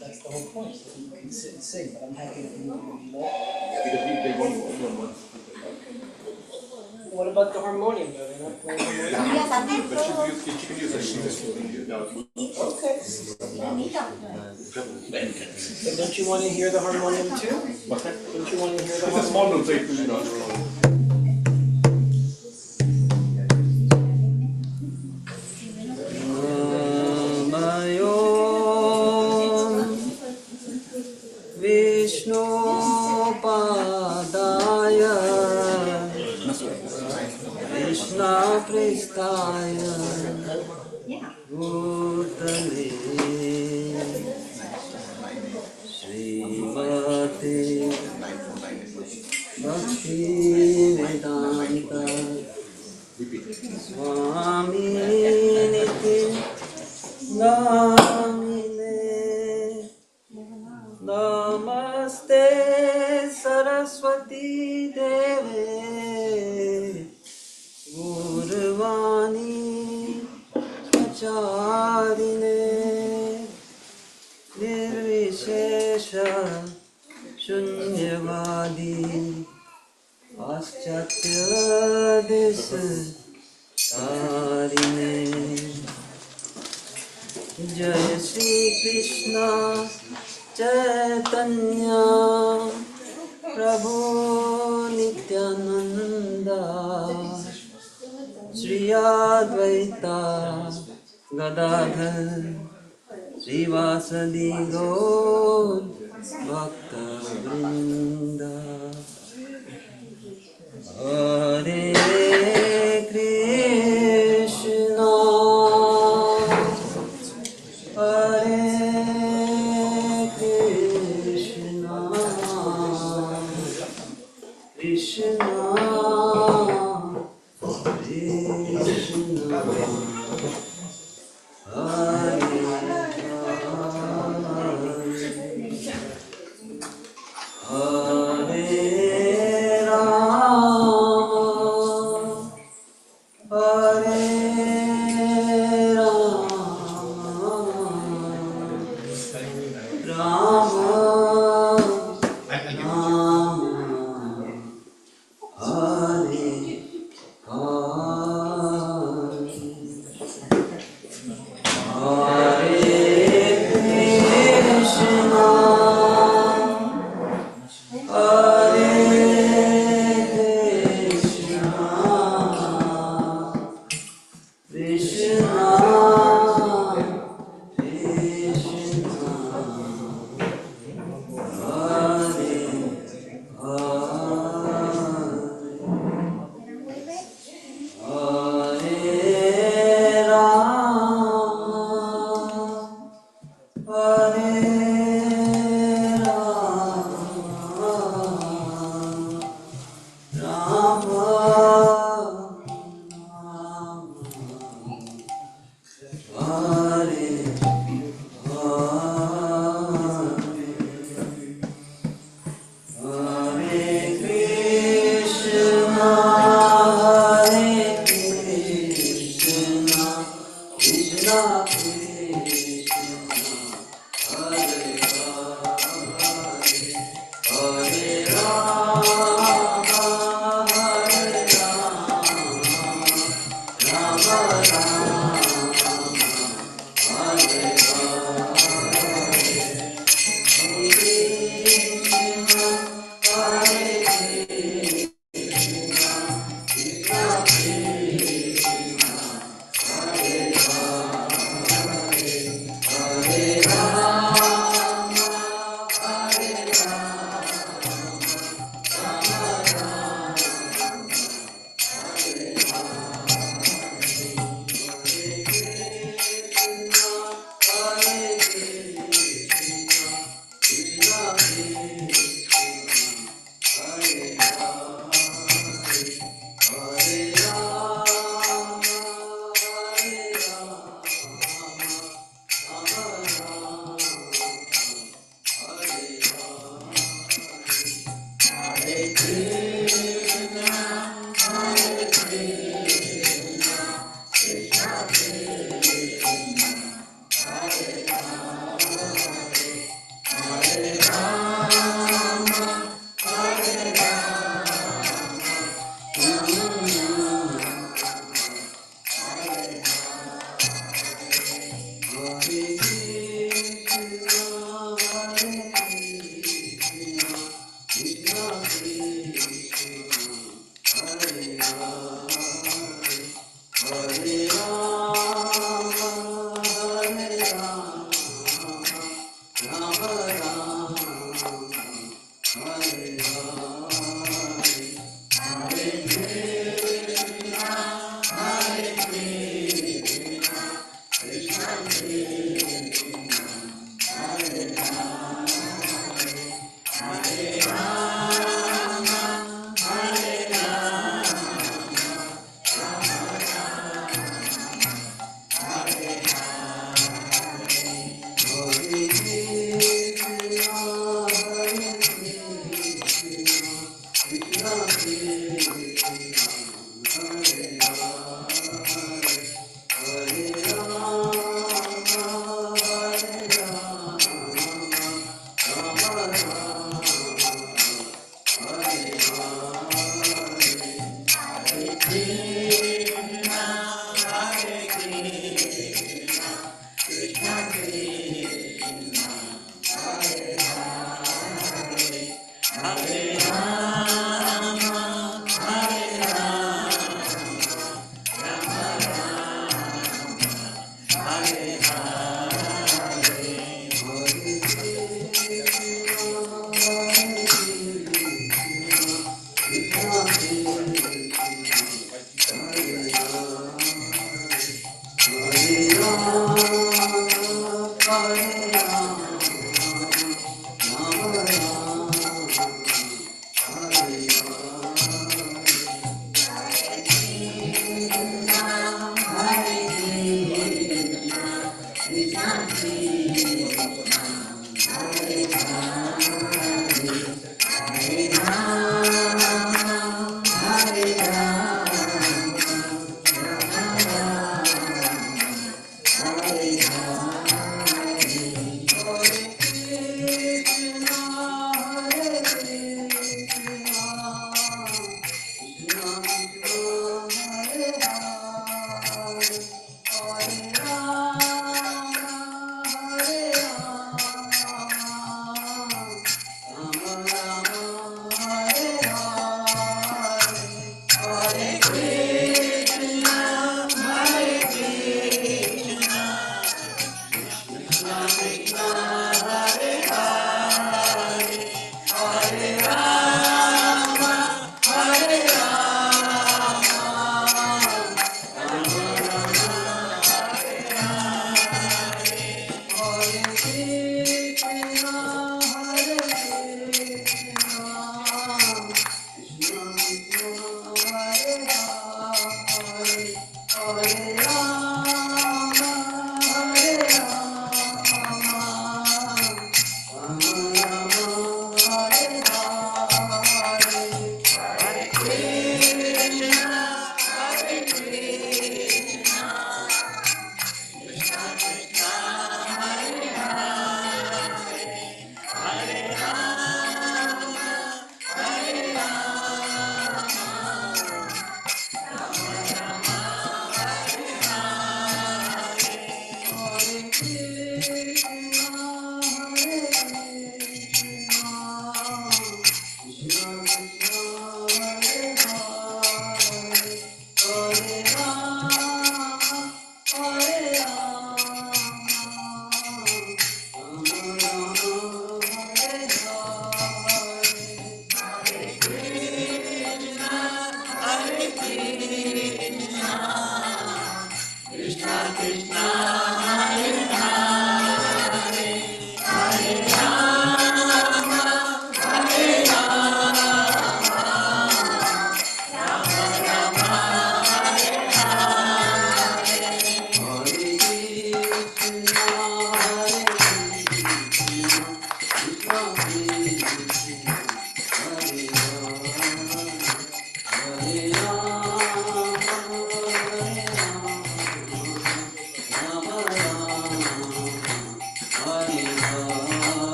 That's the whole point. You can sit and sing, but I'm happy if you know. What about the harmonium? Though? They're not playing harmonium? But you can use a Okay. And don't you want to hear the harmonium too? Don't you want to hear the harmonium? It's a small notation, Prestaya Bhutale Srimati Bhakti Vedanta Swami Niti Namine Namaste Saraswati Deve Gurvani Acharine Nirvishesha Shunyavadi Paschatya Desa Tarine Jai Shri Krishna Chaitanya Prabhu Nityananda Shri Advaita Gadadhar Srivasadi Gaur Bhakta Vrinda Hare Krishna Hare Krishna Krishna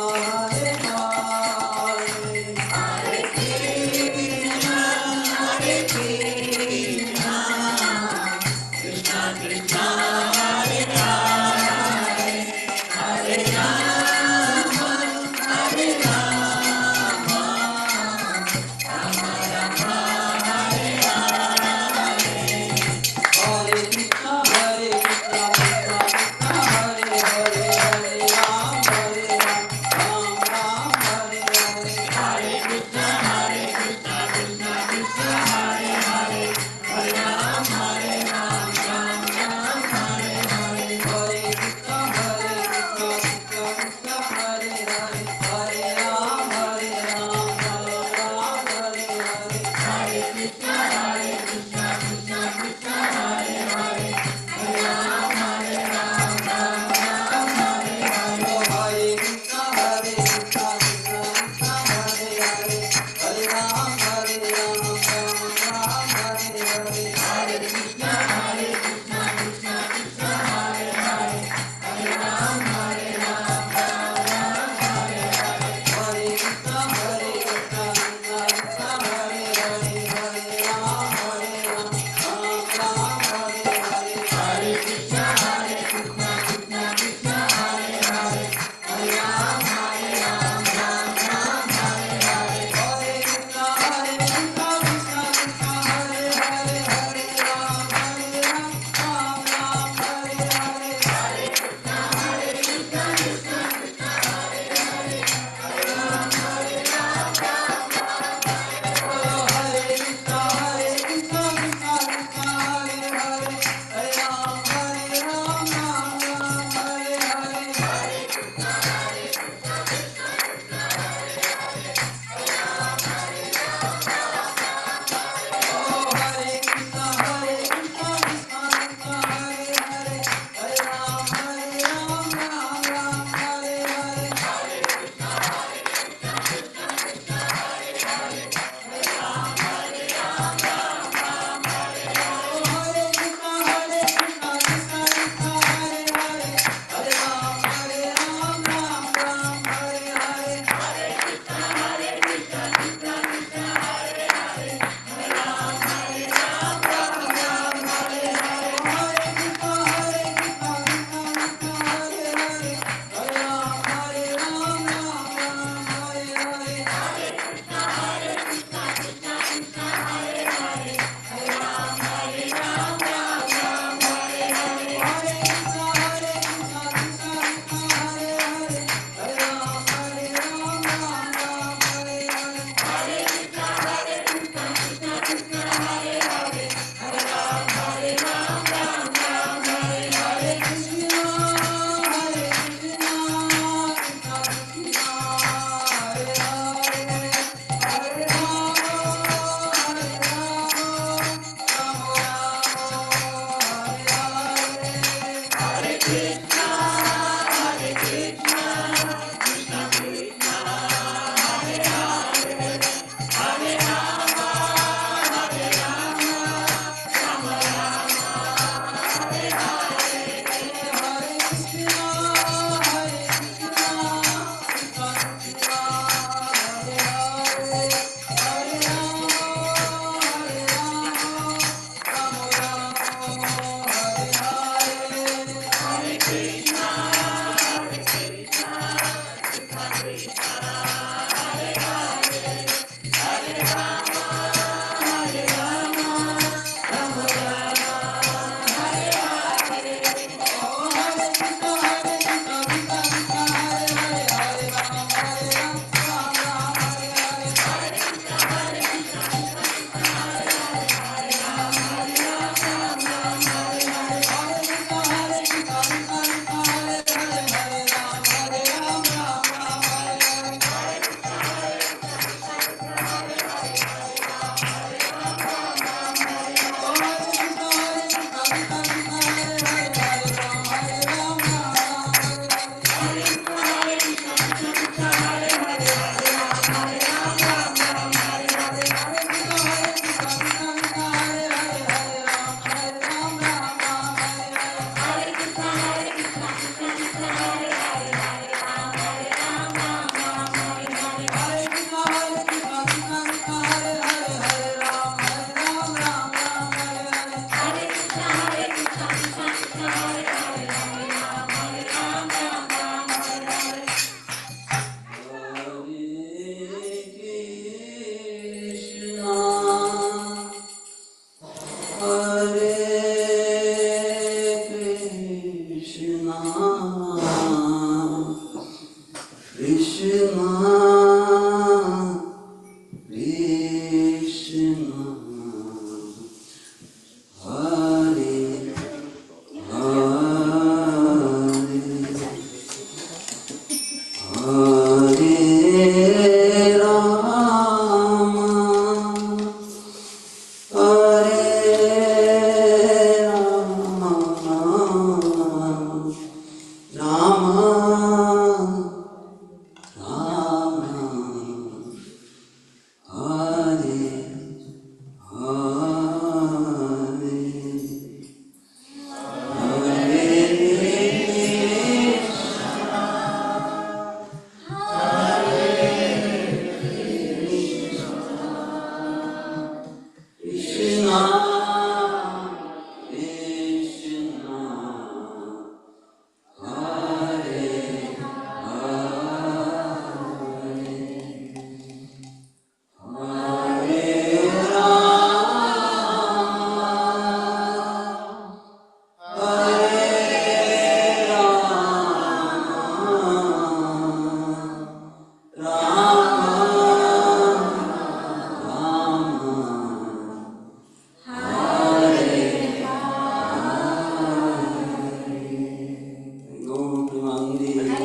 Hare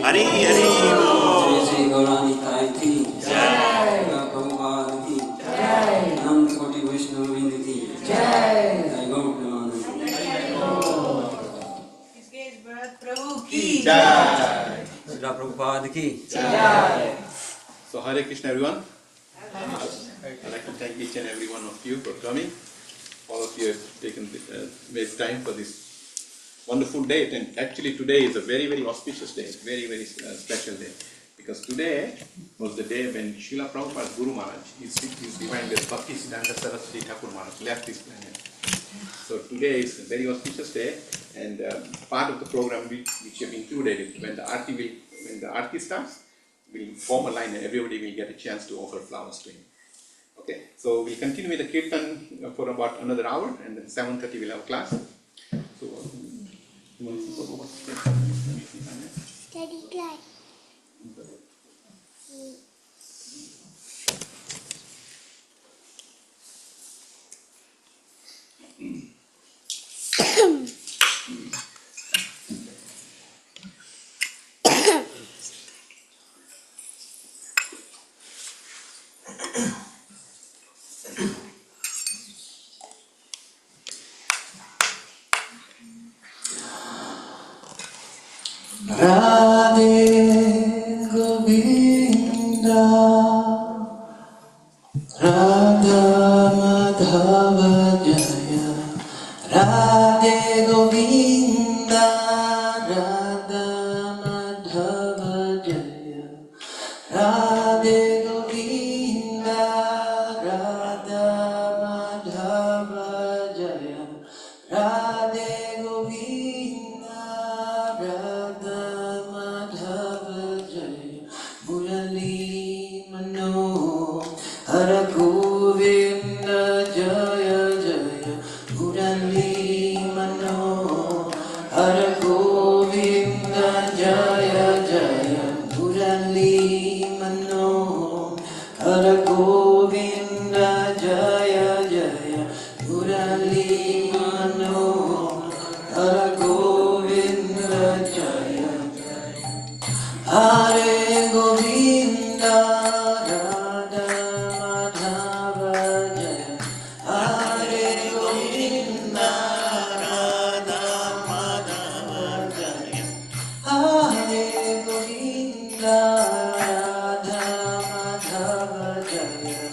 Hari Hari Bol. Jai Gaurani Thai ki Jai, Prabhupada ki Jai, Anand Koti Vaishnava Vrind ki Jai, Jai Gaur Premanand. His Bharat Prabhu ki Jai. Srila Prabhupada ki Jai. So Hare Krishna everyone. I'd like to thank each and every one of you for coming. All of you have taken made time for this wonderful date, and actually today is a very, very auspicious day, very, very special day, because today was the day when Srila Prabhupada Guru Maharaj, his divine grace Bhakti Siddhanta Saraswati Thakur Maharaj left this planet. So today is a very auspicious day, and part of the program which have included it, when the Aarti starts, we'll form a line and everybody will get a chance to offer flowers to him. Okay, so we'll continue with the kirtan for about another hour, and then 7:30 we'll have a class. So, you want to go over? Steady glide. Radhe Govinda Radha Madhava Jaya Radhe Govinda Radha Madhava Jaya Radhe Govinda Radha Madhava Jaya Radhe Govinda Radha Madhava Jaya Murali Mano Hara Govinda Jaya Jaya Murali Mano Hara Govinda Jaya Jaya Murali Mano Hara Govinda Jaya Jaya Murali Mano Hara Govinda Jaya Hare Govinda Radha Madhava Jaya Hare Govinda Radha Madhava Jaya Hare Govinda Radha Madhava Jaya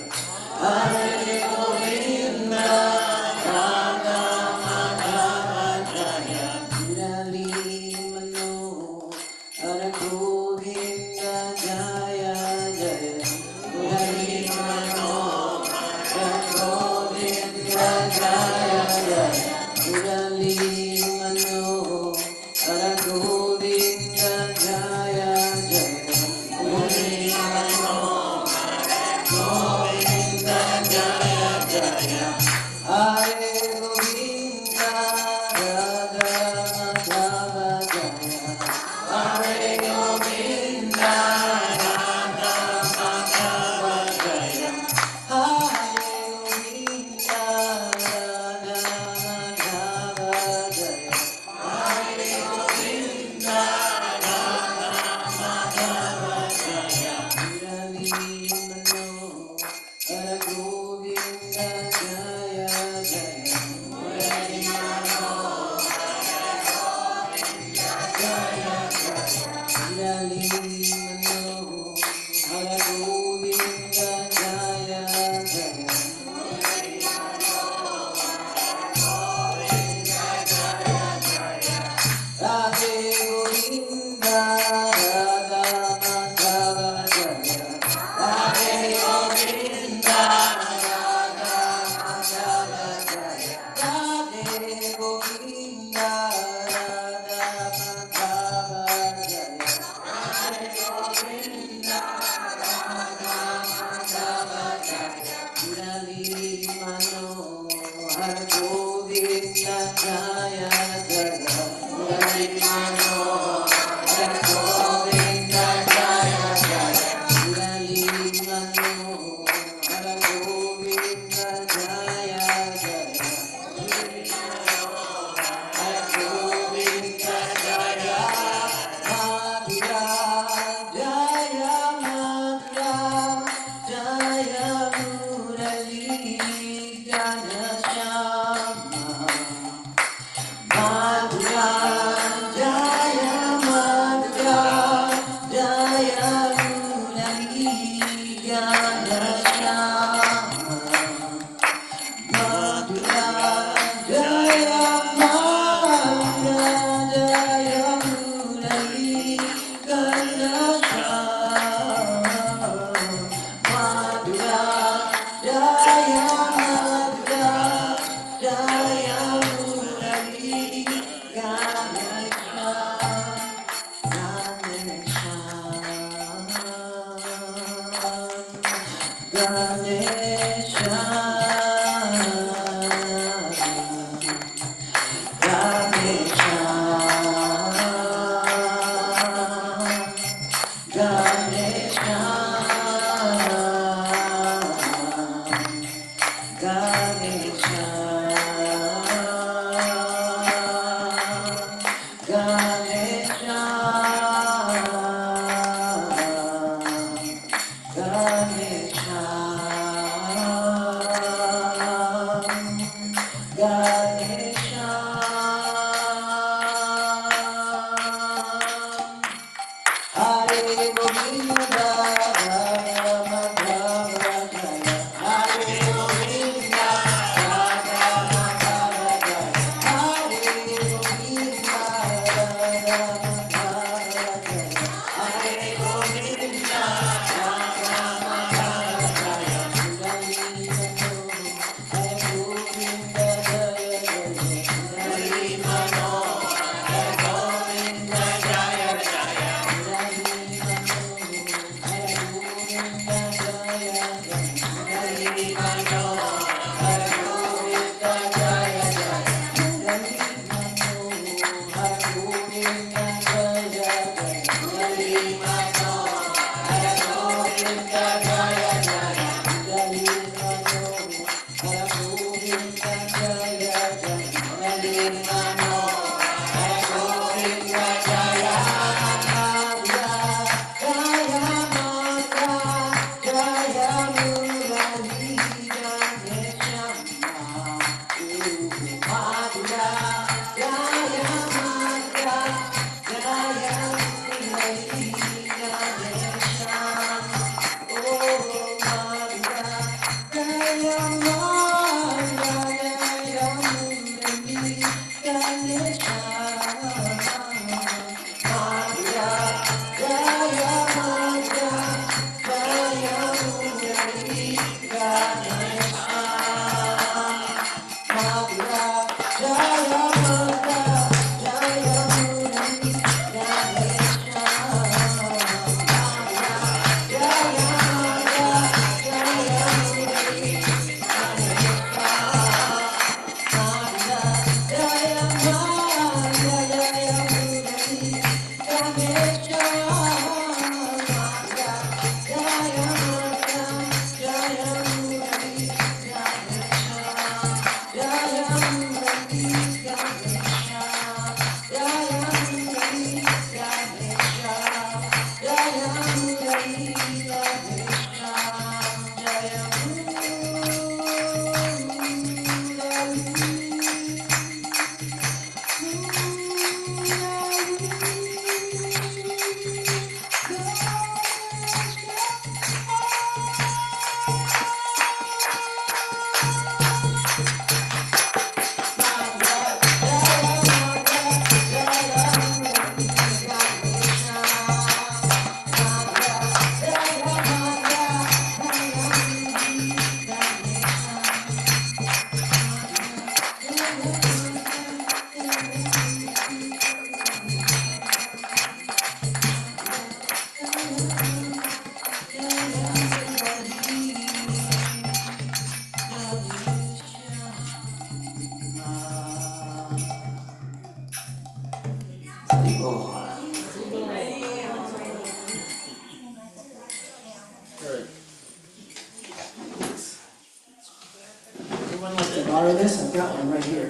Anyone like to borrow this? I've got one right here.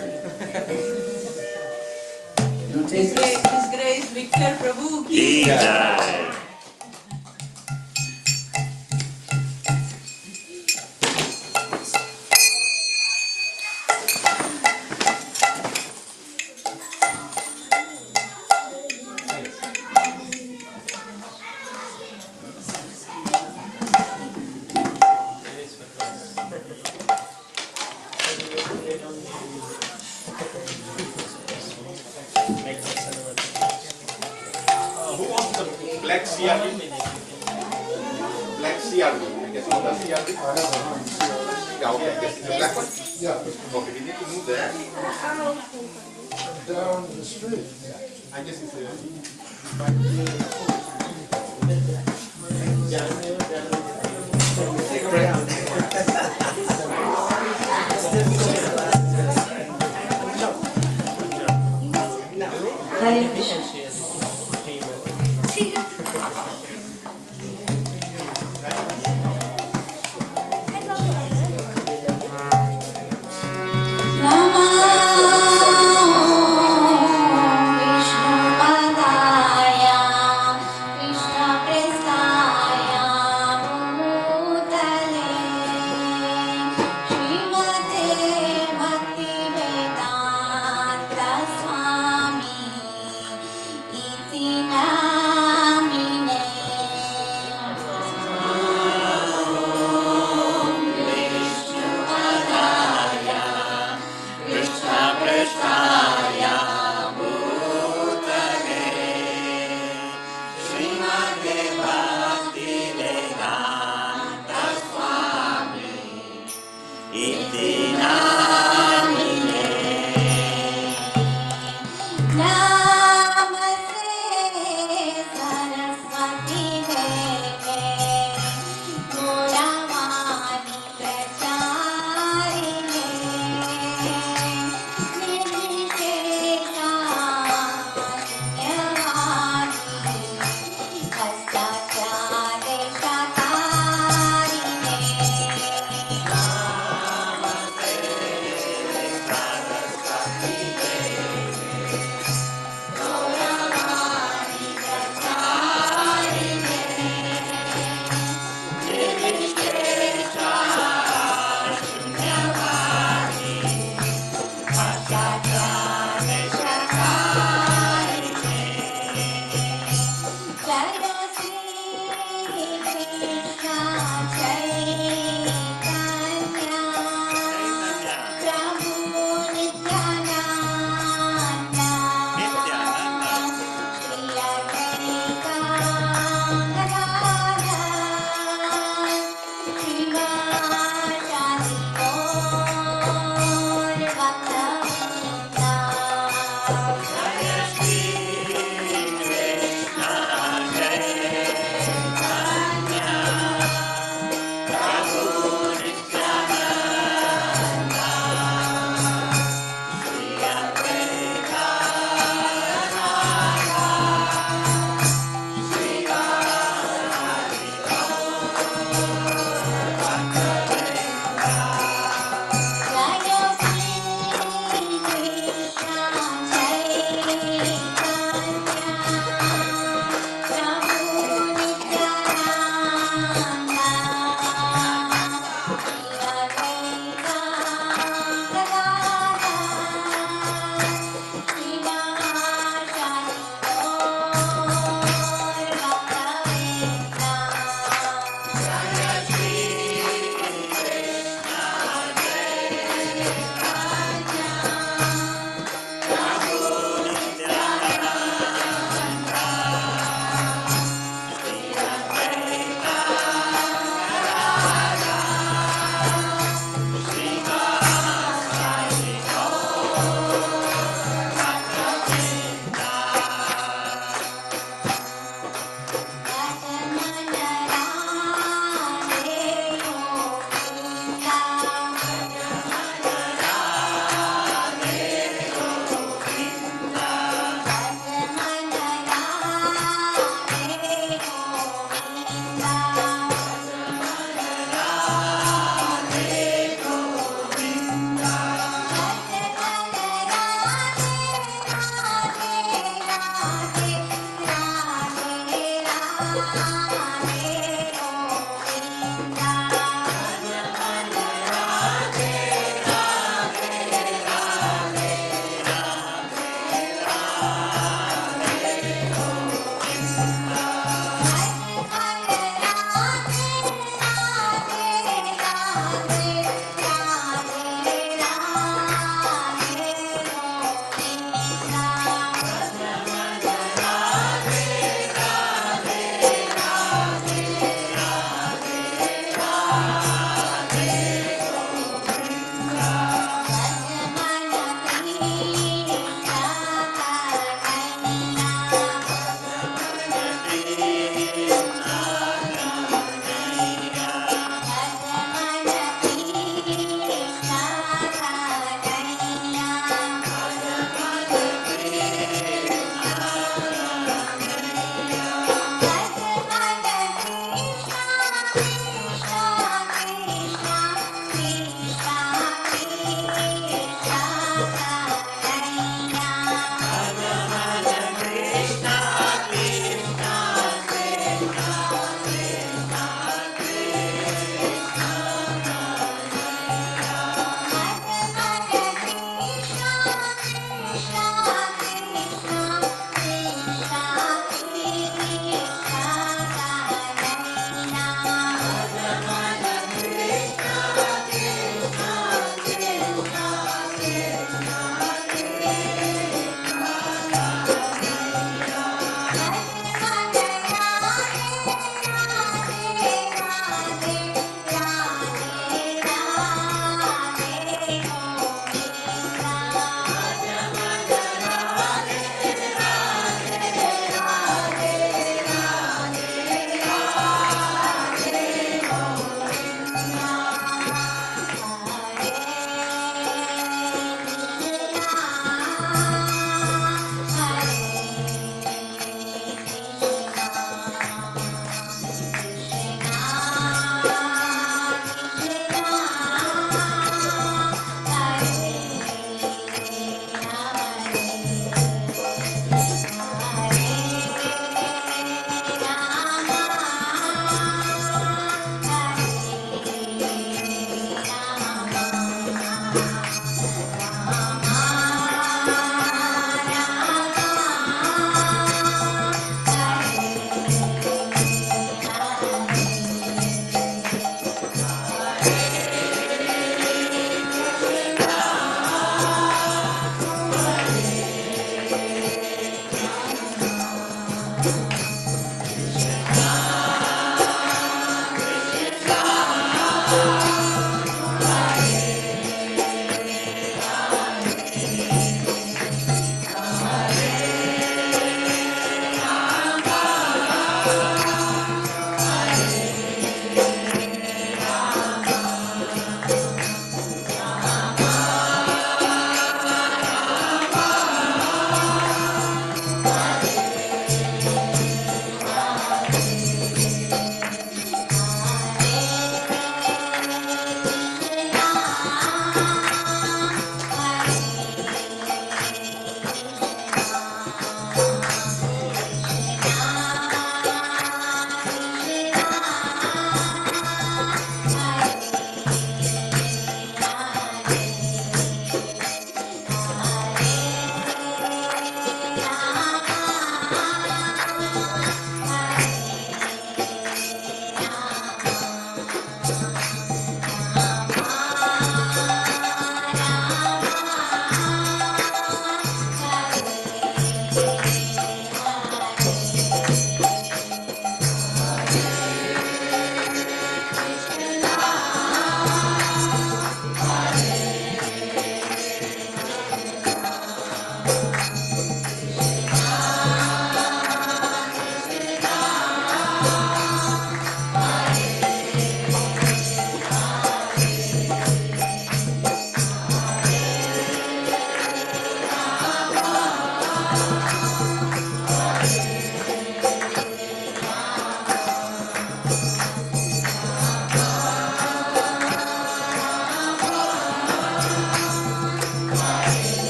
You want to take this? His Grace Victor Prabhu ki CRV. I guess it's the CRV. Yeah, okay, I guess it's the black one. Yeah, Okay, we need to move that. down the street. I guess it's Hare Krishna.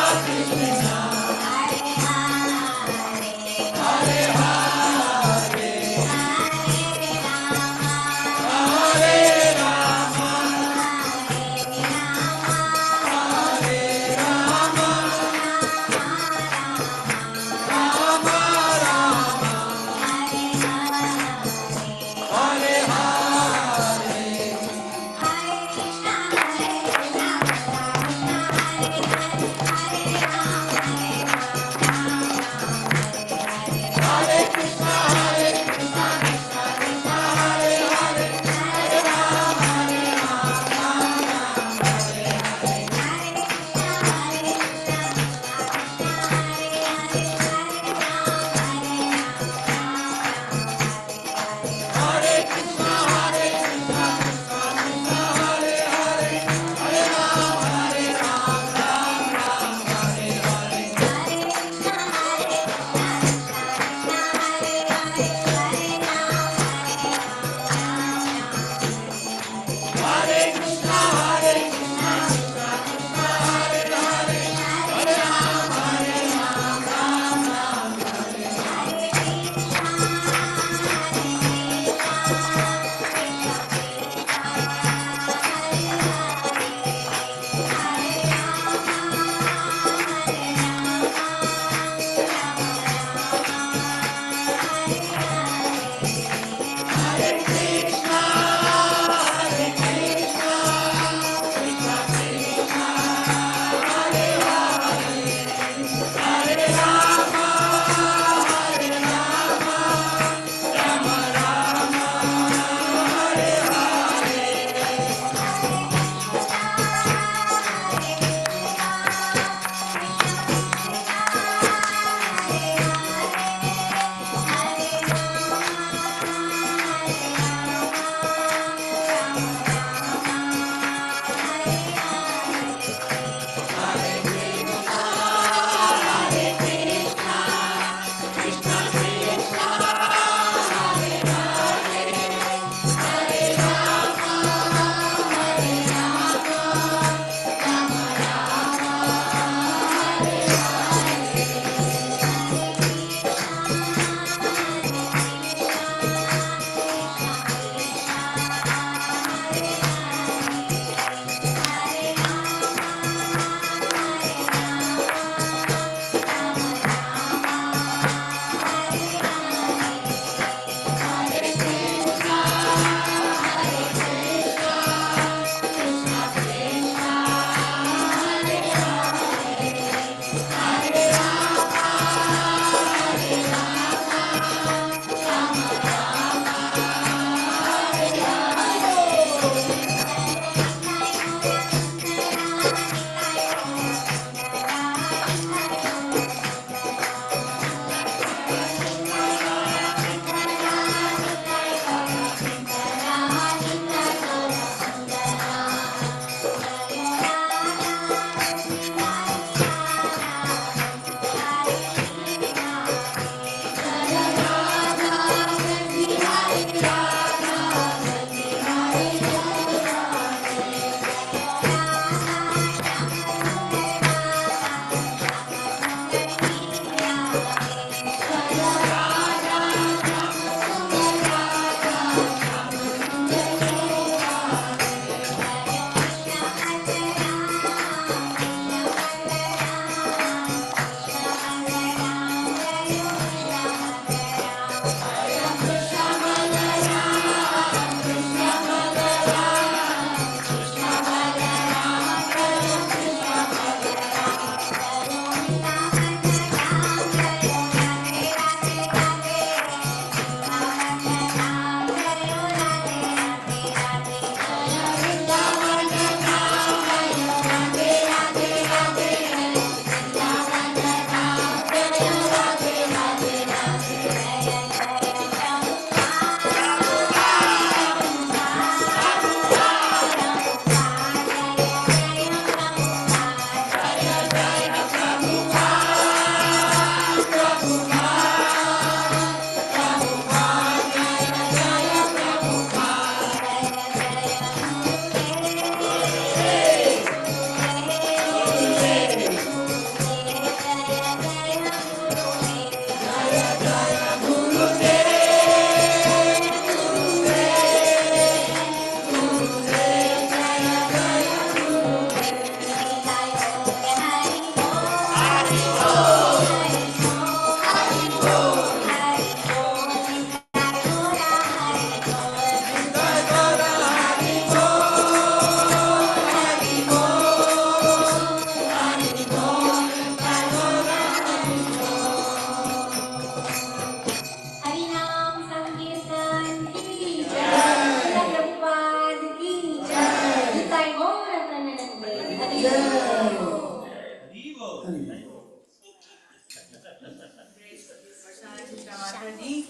Hare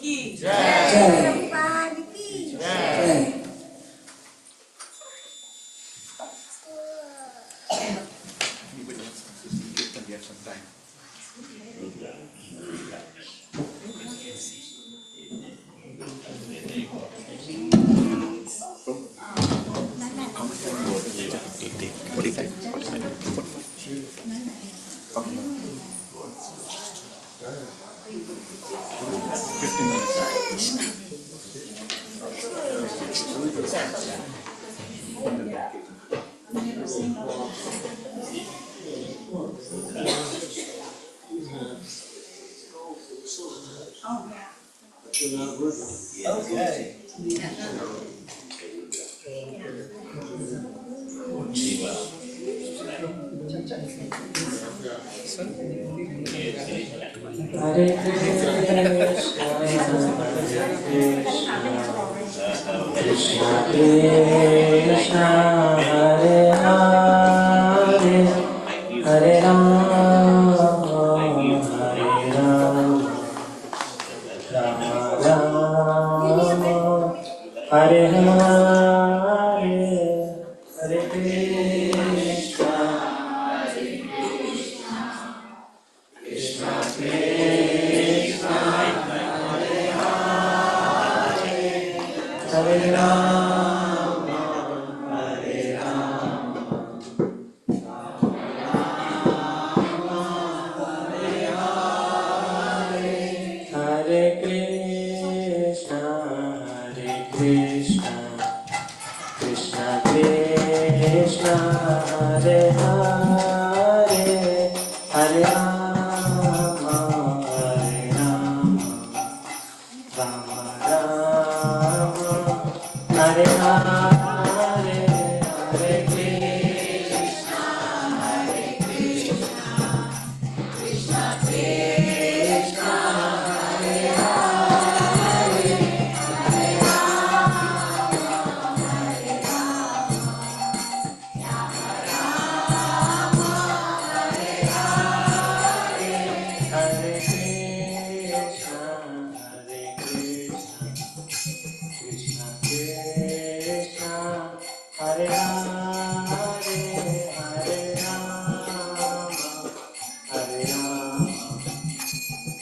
की प्रभुपाद की जय। Anybody wants to sit and get some time? Okay. Hare Krishna, Krishna Krishna, Hare Hare, Hare Rama, Hare Rama, Rama Rama, Hare Hare, Hare Krishna, Krishna Krishna, Hare Rama, Hare Rama, Hare Krishna, Krishna Krishna, Hare Hare, Hare Rama, Hare Rama, Rama Rama, Hare Hare, Hare Krishna, Krishna Krishna, Hare Hare, Hare Hare Krishna, Krishna Krishna, Hare Hare, Hare Rama, Hare Rama, Rama Rama, Hare Hare, Hare Krishna, Krishna Krishna, Hare Hare, Hare Rama, Hare Rama,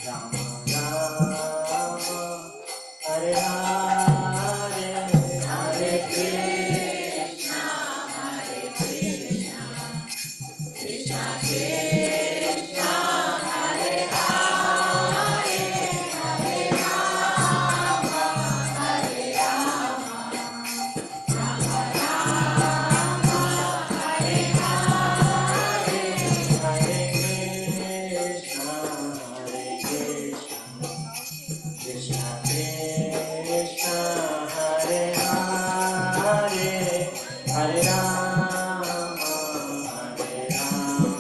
Rama Rama, Hare Hare, Hare Krishna, Krishna Krishna, Hare Hare, Hare Rama, Hare Rama,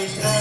Hare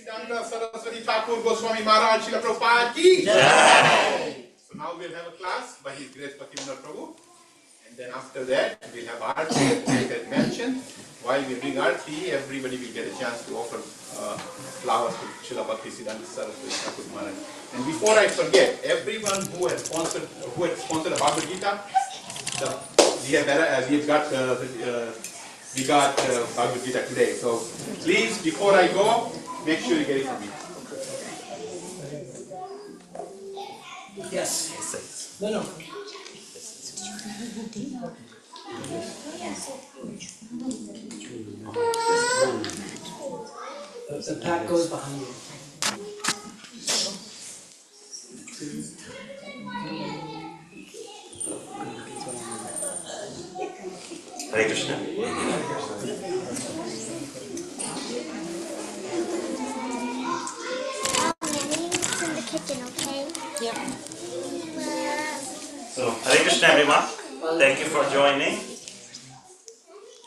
Bhaktisiddhanta Saraswati Thakur Goswami Maharaj Srila Prabhupada ki Jai. So now we'll have a class by His Grace Bhaktivinoda Prabhu. And then after that, we'll have Aarti, like I mentioned. While we bring Aarti, everybody will get a chance to offer flowers to Srila Bhaktisiddhanta Saraswati Thakur Maharaj. And before I forget, everyone who has sponsored a Bhagavad Gita, we got Bhagavad Gita today. So please, before I go, make sure you get it for me. Yes. No. The pack goes behind you. Hare Krishna. Mom, Nanny's in the kitchen, okay? Yeah. So, Hare Krishna everyone. Thank you for joining.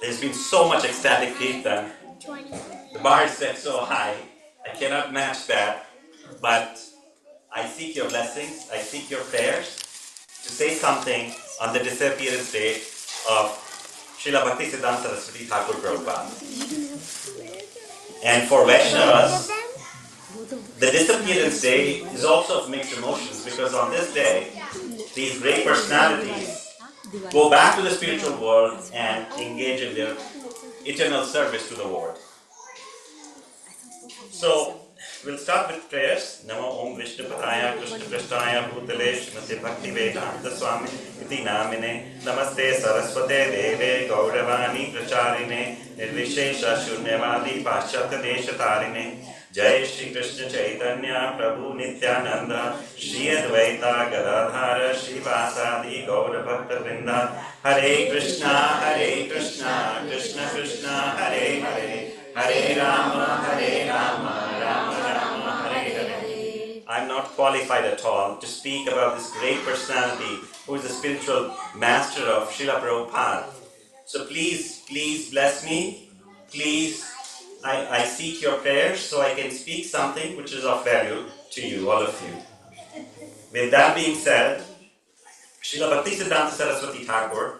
There's been so much ecstatic kirtan. 20. The bar is set so high. I cannot match that. But I seek your blessings. I seek your prayers to say something on the disappearance day of Srila Bhaktisiddhanta Saraswati Thakur Prabhupada. And for Vaishnavas, the disappearance day is also of mixed emotions, because on this day, these great personalities go back to the spiritual world and engage in their eternal service to the world. So, we'll start with prayers. Namo Om Vishnu Padaya Krishna Krishnaya Bhutale Srimati Bhakti Vedanta Swami Iti Namine Namaste Saraswate Deve Gauravani Pracharine Nirvishesha Shunyavadi Paschatya Deshatarine Jai Shri Krishna Chaitanya Prabhu Nityananda Shri Advaita Gadadhara Shri Vasadi Gaura Bhakta Vrinda Hare Krishna Krishna Krishna Hare Hare Hare Rama Rama Rama Hare Hare. I'm not qualified at all to speak about this great personality who is the spiritual master of Srila Prabhupada. So please bless me. Please, I seek your prayers so I can speak something which is of value to you, all of you. With that being said, Srila Bhaktisiddhanta Saraswati Thakur,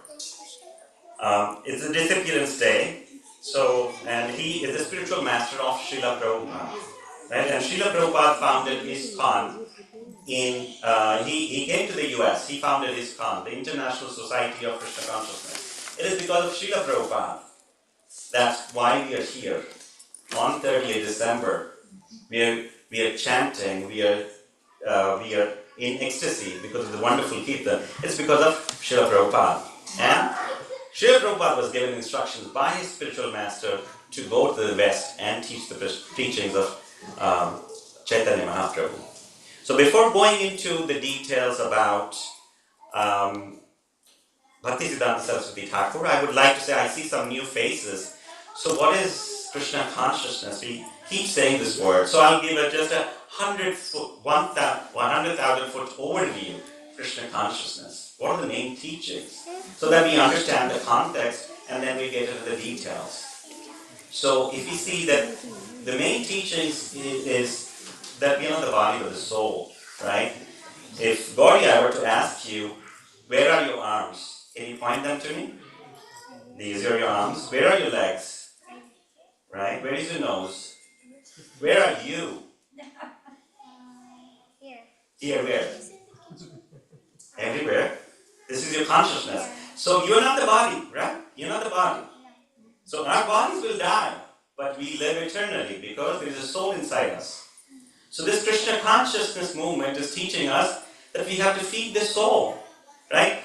it's a disappearance day. So, and he is the spiritual master of Srila Prabhupada. Right? And Srila Prabhupada founded ISKCON he came to the US, he founded ISKCON, the International Society of Krishna Consciousness. It is because of Srila Prabhupada. That's why we are here. On 30th December, we are chanting, we are in ecstasy because of the wonderful kirtan. It's because of Srila Prabhupada. And Srila Prabhupada was given instructions by his spiritual master to go to the West and teach the teachings of Chaitanya Mahaprabhu. So before going into the details about Bhaktisiddhanta Saraswati Thakur, I would like to say I see some new faces. So what is Krishna consciousness? We keep saying this word. So I'll give just a 100,000 foot overview. Krishna consciousness. What are the main teachings? So that we understand the context and then we get into the details. So if you see that the main teachings is that we are not the body but the soul, right? If Gauri, I were to ask you, where are your arms? Can you point them to me? These are your arms. Where are your legs? Right? Where is your nose? Where are you? Here, where? Everywhere. This is your consciousness. So you're not the body, right? You're not the body. So our bodies will die, but we live eternally because there is a soul inside us. So this Krishna consciousness movement is teaching us that we have to feed the soul, right?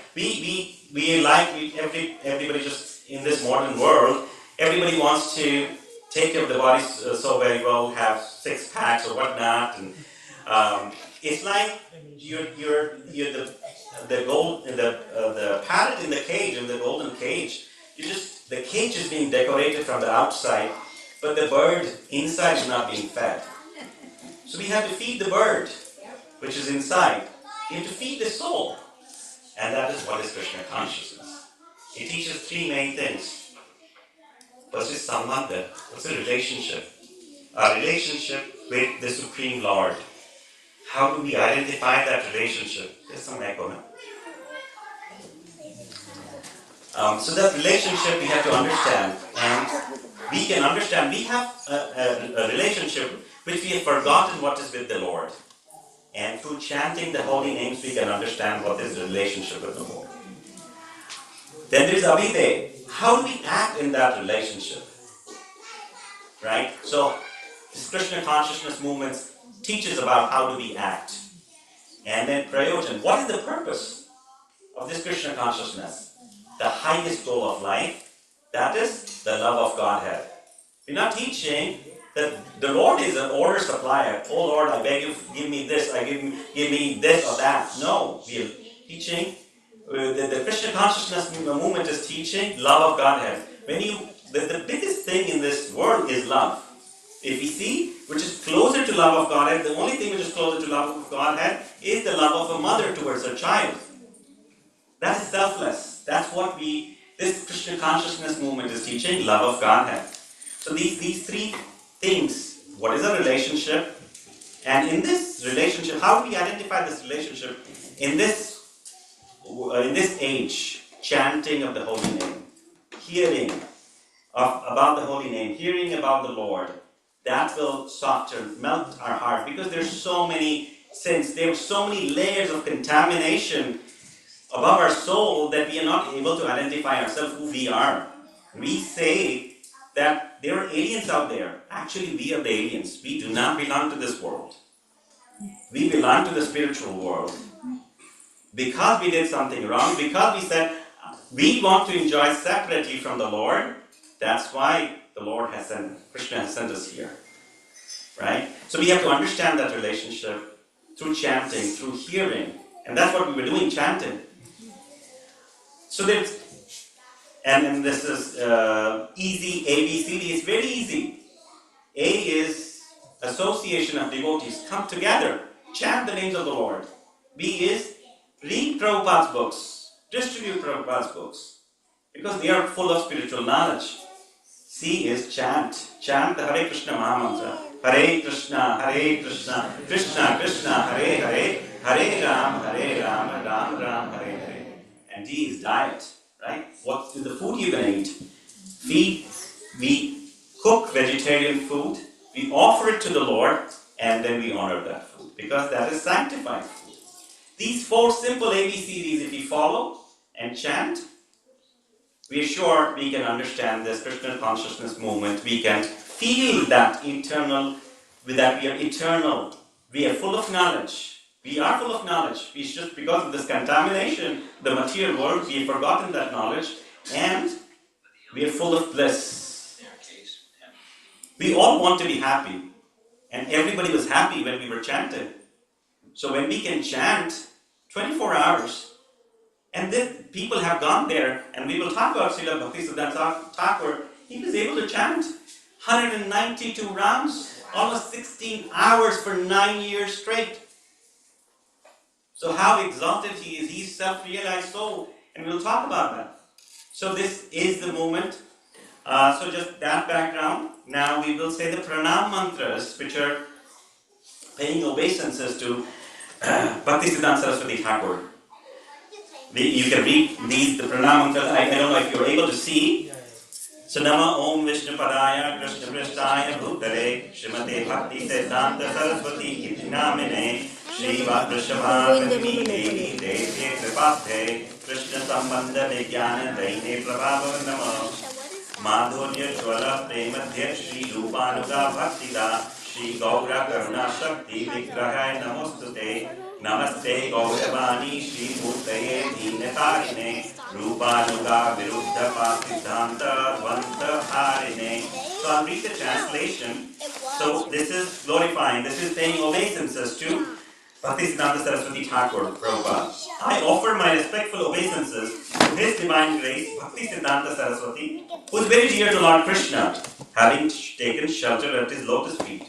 Everybody just in this modern world, everybody wants to take care of the body so very well, have 6 packs or whatnot, and it's like you're the parrot in the cage, in the golden cage. The cage is being decorated from the outside, but the bird inside is not being fed. So we have to feed the bird, which is inside. We have to feed the soul. And that is what is Krishna consciousness. It teaches 3 main things. First is sambandha. What's the relationship? our relationship with the Supreme Lord. How do we identify that relationship? There's some echo now. So that relationship we have to understand, and we can understand. We have a relationship which we have forgotten what is with the Lord. And through chanting the holy names, we can understand what is the relationship with the Lord. Then there's Abhide. How do we act in that relationship? Right? So, this Krishna consciousness movement teaches about how do we act. And then Prayojan. What is the purpose of this Krishna consciousness? The highest goal of life, that is the love of Godhead. We're not teaching that the Lord is an order supplier. Oh Lord, I beg you, give me this, give me this or that. No, we are teaching, the Krishna consciousness movement is teaching love of Godhead. The biggest thing in this world is love. If we see, which is closer to love of Godhead, the only thing which is closer to love of Godhead is the love of a mother towards her child. That is selfless. That's what this Krishna consciousness movement is teaching, love of Godhead. So these three things, what is a relationship? And in this relationship, how do we identify this relationship? In this age, chanting of the holy name, hearing about the holy name, hearing about the Lord, that will soften, melt our heart, because there's so many sins, there are so many layers of contamination above our soul that we are not able to identify ourselves who we are. We say that there are aliens out there. Actually, we are the aliens. We do not belong to this world. We belong to the spiritual world. Because we did something wrong, because we said we want to enjoy separately from the Lord, that's why the Lord has sent, Krishna has sent us here. Right? So we have to understand that relationship through chanting, through hearing. And that's what we were doing, chanting. So there's, and this is easy, A, B, C, D. It's very easy. A is association of devotees. Come together, chant the names of the Lord. B is read Prabhupada's books, distribute Prabhupada's books, because they are full of spiritual knowledge. C is chant the Hare Krishna Mahamantra. Hare Krishna, Krishna Krishna, Hare Hare, Hare Ram, Ram Ram, Hare Hare. And D is diet, right? What is the food you're going to eat? We cook vegetarian food, we offer it to the Lord, and then we honor that food, because that is sanctified food. These four simple ABCDs, if we follow and chant, we are sure we can understand this Krishna consciousness movement. We can feel that internal, that we are eternal. We are full of knowledge. We are full of knowledge. It's just because of this contamination, the material world, we have forgotten that knowledge, and we are full of bliss. We all want to be happy, and everybody was happy when we were chanting. So when we can chant 24 hours, and then people have gone there, and we will talk about Srila Bhaktisiddhanta Thakur. He was able to chant 192 rounds, almost 16 hours for 9 years straight. So how exalted he is, he's self-realized soul, and we'll talk about that. So this is the moment. So just that background. Now we will say the pranam mantras, which are paying obeisances to Bhaktisiddhanta Saraswati Thakur. You can read these, the pranam mantras. I don't know if you're able to see. So Nama Om Vishnu Padaya Krishna Prasthaya Bhutale Srimate Bhaktisiddhanta Saraswati Iti Namine Shri Vrishabhavani Devi Devi Tripathe Krishna Sambandha Vijnana Daine Prabhava Nama Madhurya Jwala Premadhya Shri Rupanuga Bhaktida Shri Gaura Karuna Shakti Vigrahaya Namostute Namaste Gauravani Shri Murtaye Dhinatharine Rupanuga Viruddha Pasiddhanta Dvanta Harine. So I'll read the translation. So this is glorifying, this is paying obeisances to Bhaktisiddhanta Saraswati Thakur Prabhupada. I offer my respectful obeisances to His Divine Grace Bhaktisiddhanta Saraswati, who is very dear to Lord Krishna, having taken shelter at His lotus feet.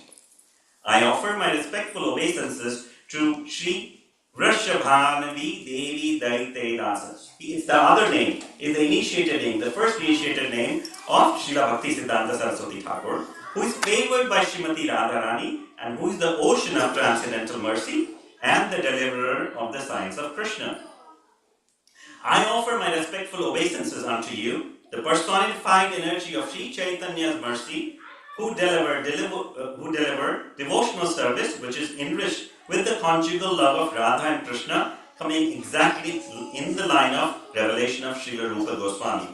I offer my respectful obeisances to Shri Vrishabhanavi Devi Daite Dasa. It's the other name, is the initiated name, the first initiated name of Srila Bhaktisiddhanta Saraswati Thakur. who is favored by Srimati Radharani, and who is the ocean of transcendental mercy and the deliverer of the signs of Krishna. I offer my respectful obeisances unto you, the personified energy of Sri Chaitanya's mercy, who deliver devotional service which is enriched with the conjugal love of Radha and Krishna, coming exactly in the line of revelation of Srila Rupa Goswami.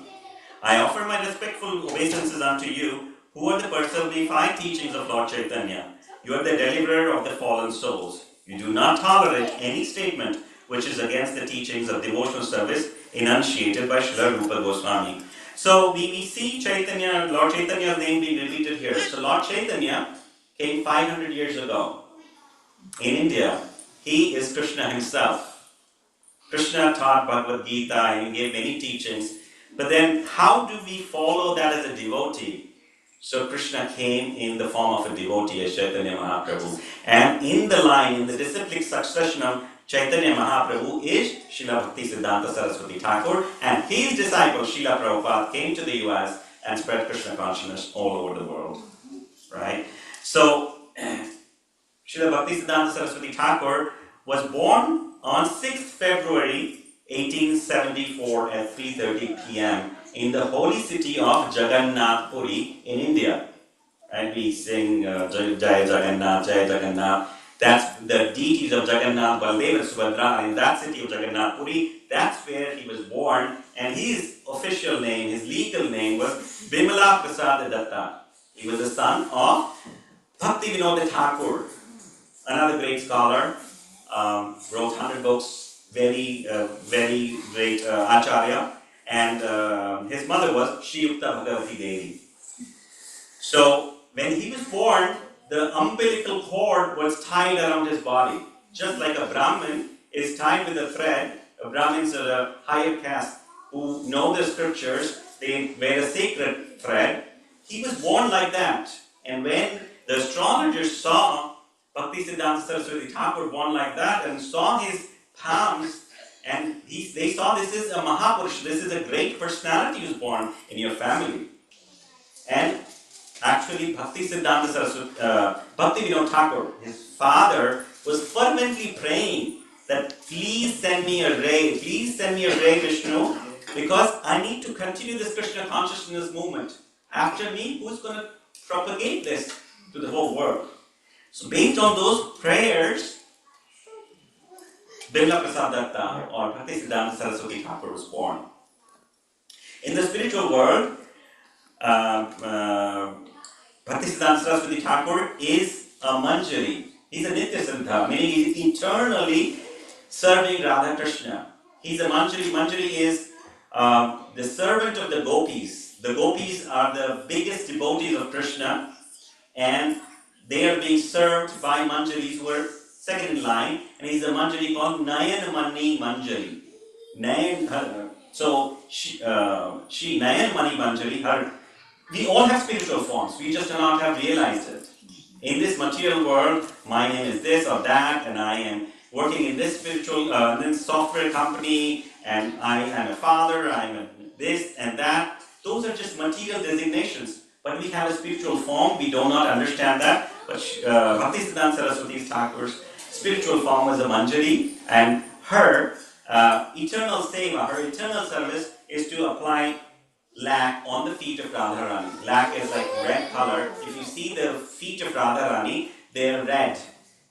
I offer my respectful obeisances unto you, who are the personified teachings of Lord Chaitanya. You are the deliverer of the fallen souls. You do not tolerate any statement which is against the teachings of devotional service enunciated by Srila Rupa Goswami. So we see Chaitanya, Lord Chaitanya's name being repeated here. So Lord Chaitanya came 500 years ago in India. He is Krishna himself. Krishna taught Bhagavad Gita and he gave many teachings. But then how do we follow that as a devotee? So Krishna came in the form of a devotee as Chaitanya Mahaprabhu. And in the line, in the disciplic succession of Chaitanya Mahaprabhu is Srila Bhaktisiddhanta Saraswati Thakur, and his disciple Srila Prabhupada came to the US and spread Krishna consciousness all over the world. Right? So Srila Bhaktisiddhanta Saraswati Thakur was born on 6th February 1874 at 3:30 p.m. in the holy city of Jagannath Puri in India. And we sing Jai Jagannath, Jai Jagannath. That's the deities of Jagannath, Baldev and Subhadra. In that city of Jagannath Puri, that's where he was born. And his official name, his legal name was Bimala Prasad Datta. He was the son of Bhakti Vinod Thakur, another great scholar, wrote 100 books, very great Acharya. And his mother was Shri Yukta Bhagavati Devi. So when he was born, the umbilical cord was tied around his body. Just like a Brahmin is tied with a thread, Brahmins are a higher caste who know the scriptures, they wear a sacred thread. He was born like that. And when the astrologers saw Bhaktisiddhanta Saraswati Thakur born like that and saw his palms, and they saw this is a Mahapurush, this is a great personality who's born in your family. And actually, Bhaktisiddhanta Saraswati, Bhakti Vinod Thakur, his father, was fervently praying that please send me a ray, Vishnu, because I need to continue this Krishna consciousness movement. After me, who's going to propagate this to the whole world? So based on those prayers, Bimala Prasad Datta or Bhaktisiddhanta Saraswati Thakur was born. In the spiritual world, Bhaktisiddhanta Saraswati Thakur is a Manjari. He's a Nitya Siddha, meaning he's eternally serving Radha Krishna. He's a Manjari. Manjari is the servant of the gopis. The gopis are the biggest devotees of Krishna, and they are being served by Manjaris who are second in line, and he's a Manjari called Nayanamani Manjari. So she Nayanamani Manjari, we all have spiritual forms, we just do not have realized it. In this material world, my name is this or that, and I am working in this spiritual this software company, and I am a father, I am a this and that. Those are just material designations. But we have a spiritual form, we do not understand that. But Bhaktisiddhanta Saraswati Thakur's spiritual form was a Manjari, and her eternal seva, her eternal service is to apply lac on the feet of Radharani. Lac is like red color. If you see the feet of Radharani, they are red,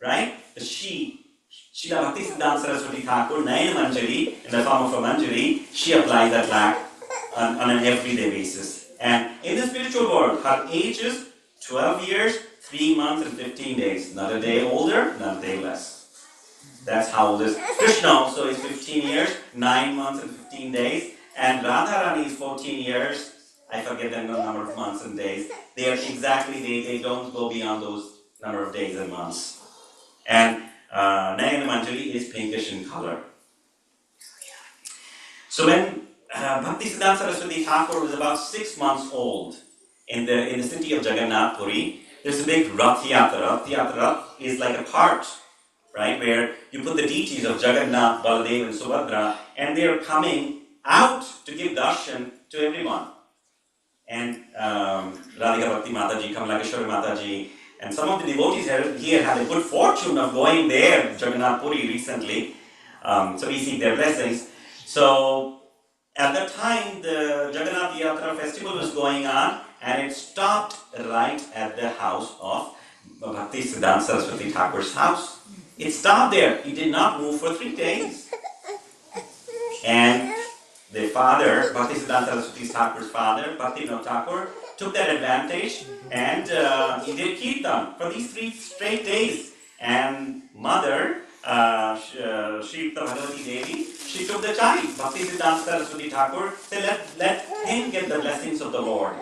right? But Srila Bhaktisiddhanta Saraswati Thakur, Nayana Manjari, in the form of a Manjari, she applies that lac on an everyday basis. And in the spiritual world, her age is 12 years, 3 months and 15 days. Not a day older, not a day less. That's how old is. Krishna also is 15 years, 9 months and 15 days. And Radharani is 14 years. I forget the number of months and days. They are exactly, they don't go beyond those number of days and months. And Nayana Manjari is pinkish in color. So when Bhaktisiddhanta Saraswati Thakur was about 6 months old in the city of Jagannath Puri, there's a big Rath Yatra. Rath Yatra is like a cart, right, where you put the deities of Jagannath, Baladev and Subhadra, and they are coming out to give darshan to everyone. and Radhika Bhakti Mataji, Kamalakeshwari Mataji, and some of the devotees here had the good fortune of going there, Jagannath Puri recently. So we seek their blessings. So at that time, the Jagannath Yatra festival was going on, and it stopped right at the house of Bhakti Siddhanta Saraswati Thakur's house. It stopped there. It did not move for 3 days. And the father, Bhakti Siddhanta Saraswati Thakur's father, Bhakti Vinod Thakur, took that advantage, and he did kirtan for these 3 straight days. And mother, Shri Bhagavati Devi, she took the child. Bhakti Siddhanta Saraswati Thakur said, let him get the blessings of the Lord.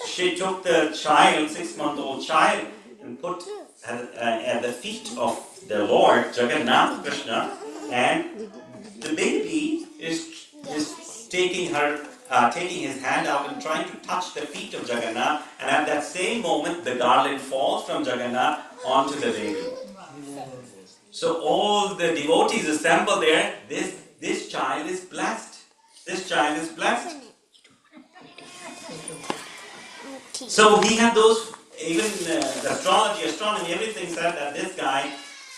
She took the child, 6-month-old child, and put at the feet of the Lord, Jagannath Krishna, and the baby is taking his hand out and trying to touch the feet of Jagannath, and at that same moment, the garland falls from Jagannath onto the baby. So all the devotees assemble there. This child is blessed. This child is blessed. So he had those, even astronomy, everything said that this guy,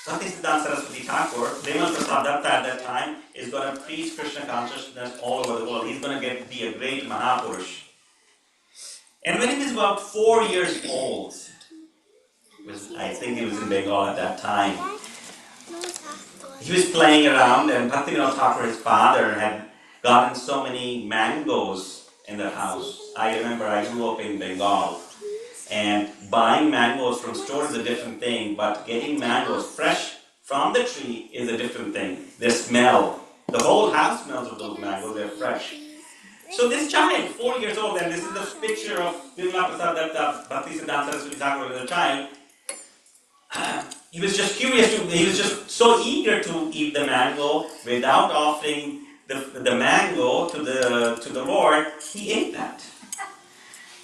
Bhakti Siddhanta Saraswati Thakur, Demal Prasad Datta at that time, is going to preach Krishna consciousness all over the world. He's going to be a great Mahapurush. And when he was about 4 years old, I think he was in Bengal at that time, he was playing around, and Bhakti Vinod Thakur, his father, had gotten so many mangoes in the house. I remember I grew up in Bengal, and buying mangoes from stores is a different thing, but getting mangoes fresh from the tree is a different thing. The smell, the whole house smells of those mangoes, they're fresh. So this child, 4 years old, and this is the picture of Vimla Prasad Datta, Bhakti Siddhanta Saraswati Thakur as a child. He was just curious he was just so eager to eat the mango without offering the mango to the Lord. He ate that.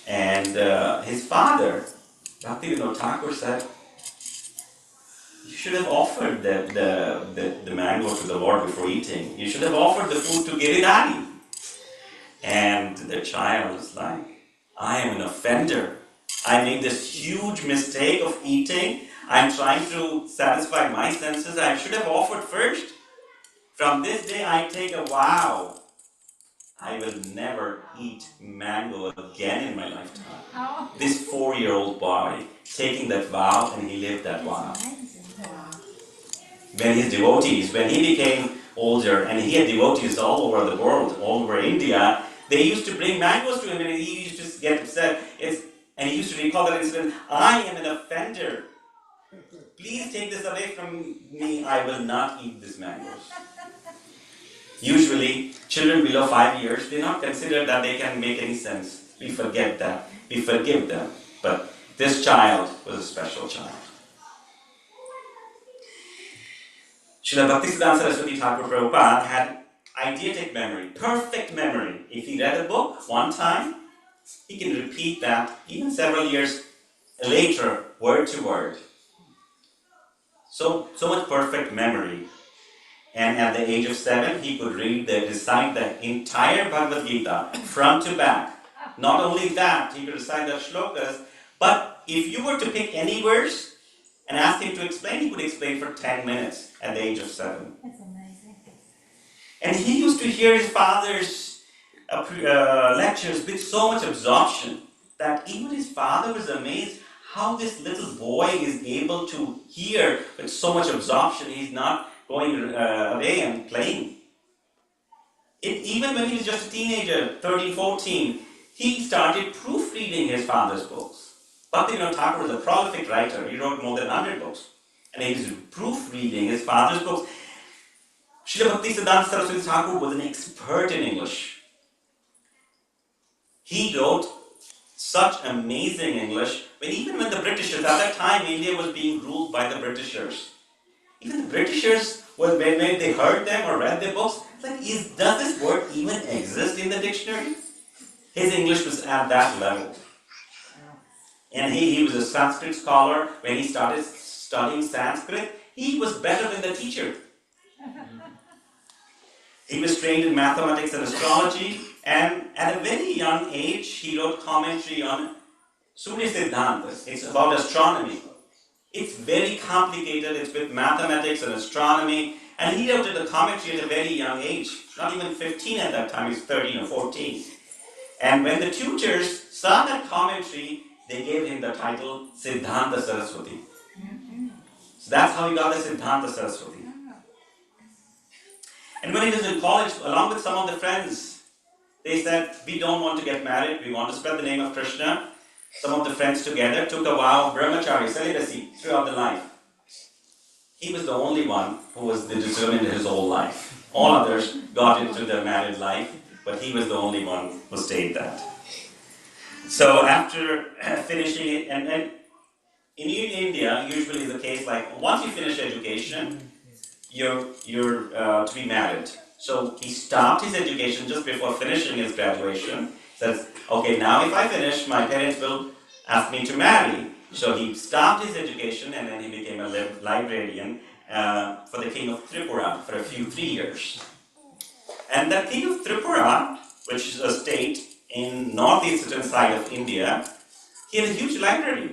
And his father, Bhakti Vinod Thakur, said, you should have offered the mango to the Lord before eating. You should have offered the food to Giridhari. And the child was like, I am an offender. I made this huge mistake of eating. I'm trying to satisfy my senses. I should have offered first. From this day I take a vow. I will never eat mango again in my lifetime. This 4-year-old boy taking that vow, and he lived that vow. When his devotees, when he became older, and he had devotees all over the world, all over India, they used to bring mangoes to him, and he used to get upset. And he used to recall that incident, I am an offender. Please take this away from me. I will not eat these mangoes. Usually, children below 5 years, they not consider that they can make any sense. We forget that. We forgive them. But this child was a special child. Srila Bhaktisiddhanta Saraswati Thakur Prabhupada had eidetic memory, perfect memory. If he read a book one time, he can repeat that even several years later, word to word. So much perfect memory. And at the age of 7, he could recite the entire Bhagavad Gita front to back. Not only that, he could recite the shlokas, but if you were to pick any verse and ask him to explain, he could explain for 10 minutes at the age of 7. That's amazing. And he used to hear his father's lectures with so much absorption that even his father was amazed how this little boy is able to hear with so much absorption. He's not going away and playing. Even when he was just a teenager, 13, 14, he started proofreading his father's books. Bhakti Vinod Thakur was a prolific writer. He wrote more than 100 books. And he was proofreading his father's books. Srila Bhaktisiddhanta Saraswati Thakur was an expert in English. He wrote such amazing English, even when the Britishers, at that time India was being ruled by the Britishers. Even the Britishers, when they heard them or read their books, like, does this word even exist in the dictionary? His English was at that level. And he was a Sanskrit scholar. When he started studying Sanskrit, he was better than the teacher. He was trained in mathematics and astrology, and at a very young age, he wrote commentary on Surya Siddhanta. It's about astronomy. It's very complicated, it's with mathematics and astronomy, and he wrote a commentary at a very young age, not even 15 at that time, he was 13 or 14. And when the tutors saw that commentary, they gave him the title Siddhanta Saraswati. So that's how he got the Siddhanta Saraswati. And when he was in college, along with some of the friends, they said, we don't want to get married, we want to spread the name of Krishna. Some of the friends together took a vow of brahmachari, celibacy, throughout the life. He was the only one who was determined his whole life. All others got into their married life, but he was the only one who stayed that. So after finishing it, and in India, usually the case like once you finish education, you're to be married. So he stopped his education just before finishing his graduation. Says, okay, now if I finish, my parents will ask me to marry. So he stopped his education and then he became a librarian for the king of Tripura for 3 years. And the king of Tripura, which is a state in northeastern side of India, he had a huge library.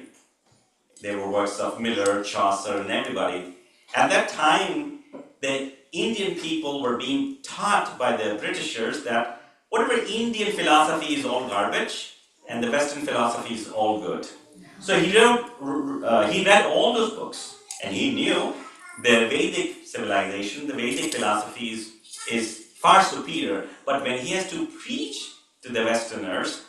There were works of Miller, Chaucer, and everybody. At that time, the Indian people were being taught by the Britishers that whatever Indian philosophy is all garbage, and the Western philosophy is all good. So he read all those books, and he knew the Vedic civilization, the Vedic philosophy is far superior. But when he has to preach to the Westerners,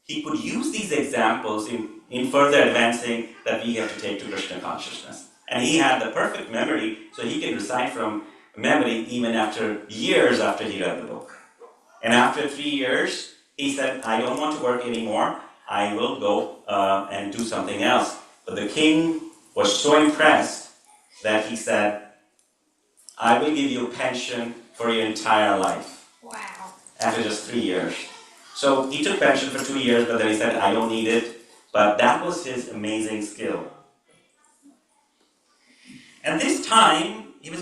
he could use these examples in further advancing that we have to take to Krishna consciousness. And he had the perfect memory, so he can recite from memory even after years after he read the book. And after 3 years, he said, I don't want to work anymore. I will go and do something else. But the king was so impressed that he said, I will give you a pension for your entire life. Wow. After just 3 years. So he took pension for 2 years, but then he said, I don't need it. But that was his amazing skill. And this time, he was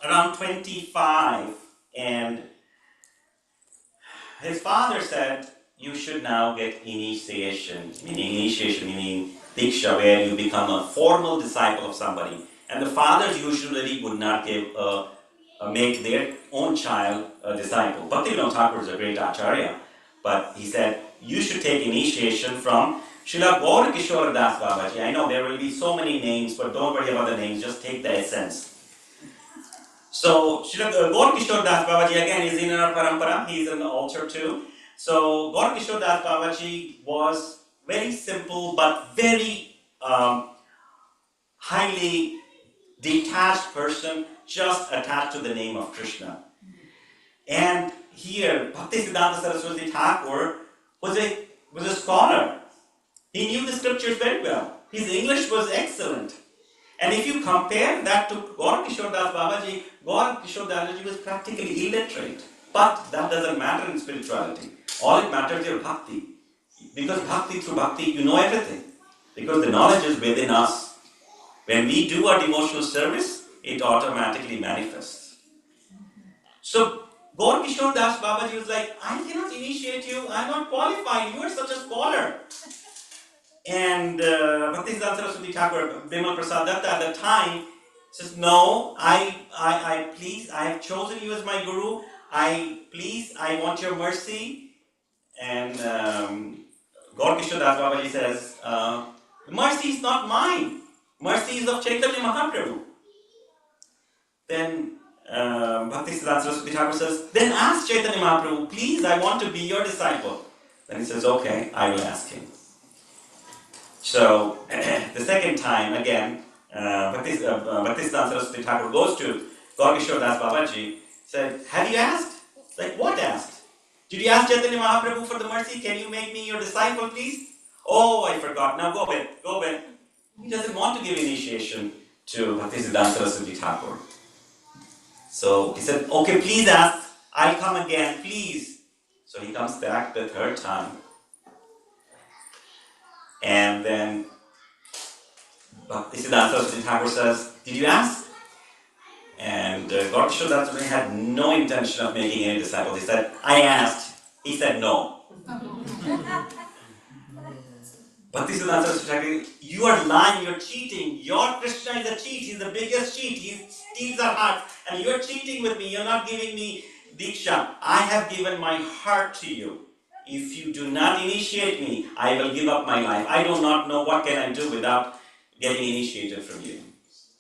around 25, and his father said, you should now get initiation, meaning Diksha, where you become a formal disciple of somebody. And the fathers usually would not make their own child a disciple. Bhaktivinoda Thakur is a great acharya, but he said, you should take initiation from Srila Gaur Kishore Das Babaji. I know there will be so many names, but don't worry about the names, just take the essence. So, Srila Gaur Kishore Das Babaji again is in our parampara, he is in the altar too. So, Gaur Kishore Das Babaji was very simple but very highly detached person, just attached to the name of Krishna. And here, Bhaktisiddhanta Saraswati Thakur was a scholar. He knew the scriptures very well. His English was excellent. And if you compare that to Gaur Kishore Das Babaji, Gaur Kishore Das Babaji was practically illiterate. But that doesn't matter in spirituality. All it matters is your bhakti. Because through bhakti, you know everything. Because the knowledge is within us. When we do our devotional service, it automatically manifests. So, Gaur Kishore Das Babaji was like, I cannot initiate you, I'm not qualified, you are such a scholar. And Bhaktisiddhanta Saraswati Thakur, Bimal Prasad Datta at the time says, no, I please, I have chosen you as my guru, I want your mercy. And Gaur Kishore Das Babaji says, mercy is not mine, mercy is of Chaitanya Mahaprabhu. Then Bhaktisiddhanta Saraswati Thakur says, then ask Chaitanya Mahaprabhu, please, I want to be your disciple. Then he says, okay, I will ask him. So, the second time, again, Bhaktisiddhanta Saraswati Thakur goes to Gaur Kishore Das Babaji, said, have you asked? Like, what asked? Did you ask Chaitanya Mahaprabhu for the mercy? Can you make me your disciple, please? Oh, I forgot. Now go back. He doesn't want to give initiation to Bhaktisiddhanta Saraswati Thakur. So he said, okay, please ask. I'll come again, please. So he comes back the third time. And then Bhaktisiddhanta Saraswati Thakur says, did you ask? And Gaur Kishore Das Swami had no intention of making any disciples. He said, I asked. He said no. Bhaktisiddhanta Saraswati Thakur, you are lying, you're cheating. Your Krishna is a cheat, he's the biggest cheat. He steals our hearts. And you're cheating with me, you're not giving me Diksha. I have given my heart to you. If you do not initiate me, I will give up my life. I do not know what can I do without getting initiated from you.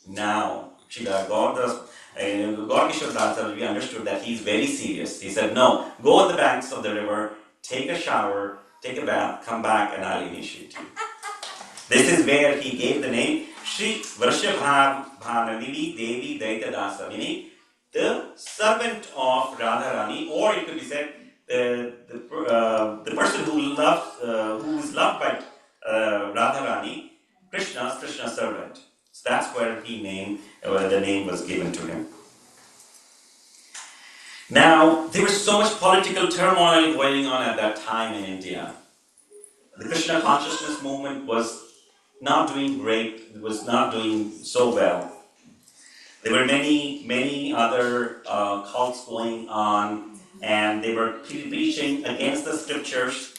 Now, Gaur Kishore Das, we understood that he's very serious. He said, no, go on the banks of the river, take a shower, take a bath, come back and I'll initiate you. This is where he gave the name Shri Varshabhanavini Devi Daita Dasamini, the servant of Radharani, or it could be said the person who is loved by Radharani, Krishna's servant. So that's where the name was given to him. Now, there was so much political turmoil going on at that time in India. The Krishna consciousness movement was not doing great, it was not doing so well. There were many other cults going on, and they were preaching against the scriptures.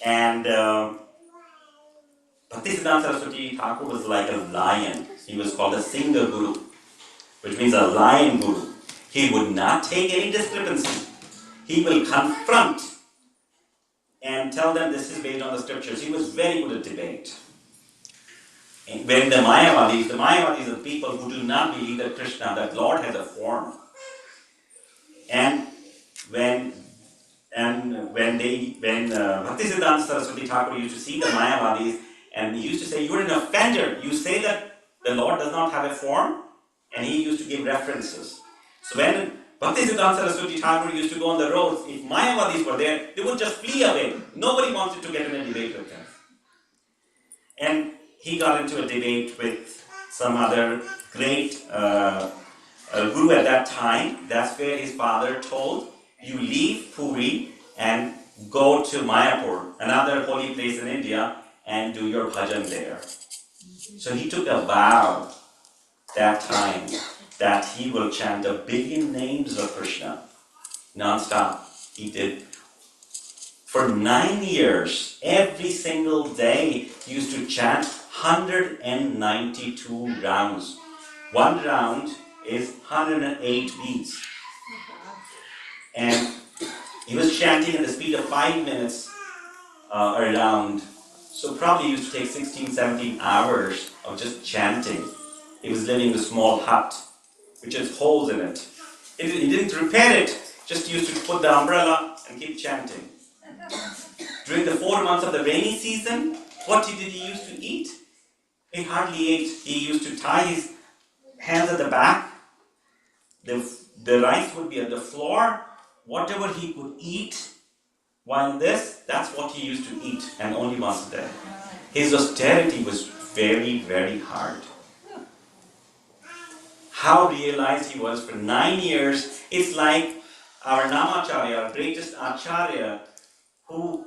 And Bhaktisiddhanta Saraswati Thakur was like a lion. He was called a Singha Guru, which means a lion guru. He would not take any discrepancy. He will confront and tell them this is based on the scriptures. He was very good at debate. And when the Mayavadis are people who do not believe that Krishna, that Lord has a form. And when Bhaktisiddhanta Saraswati Thakur used to see the Mayavadis, and he used to say, you're an offender. You say that the Lord does not have a form, and he used to give references. So when Bhaktisiddhanta Saraswati Thakur used to go on the roads, if Mayavadis were there, they would just flee away. Nobody wanted to get in a debate with them. And he got into a debate with some other great guru at that time. That's where his father told, you leave Puri and go to Mayapur, another holy place in India, and do your bhajan there. So he took a vow that time that he will chant 1 billion names of Krishna non-stop. He did. For 9 years, every single day, he used to chant 192 rounds. One round is 108 beats. And he was chanting at the speed of 5 minutes a round. So probably used to take 16, 17 hours of just chanting. He was living in a small hut, which has holes in it. He didn't repair it, just used to put the umbrella and keep chanting. During the 4 months of the rainy season, what did he used to eat? He hardly ate. He used to tie his hands at the back. The rice would be at the floor. Whatever he could eat while this, that's what he used to eat, and only once a day. His austerity was very, very hard. How realized he was for 9 years. It's like our Namacharya, our greatest Acharya, who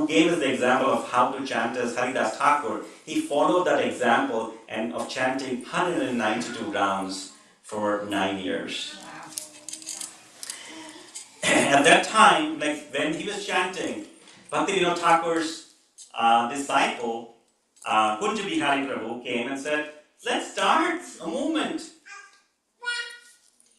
gave us the example of how to chant as Haridas Thakur. He followed that example and of chanting 192 rounds for 9 years. At that time, like when he was chanting, Bhaktivinoda Thakur's disciple, Kunja Bihari Prabhu, came and said, let's start a movement.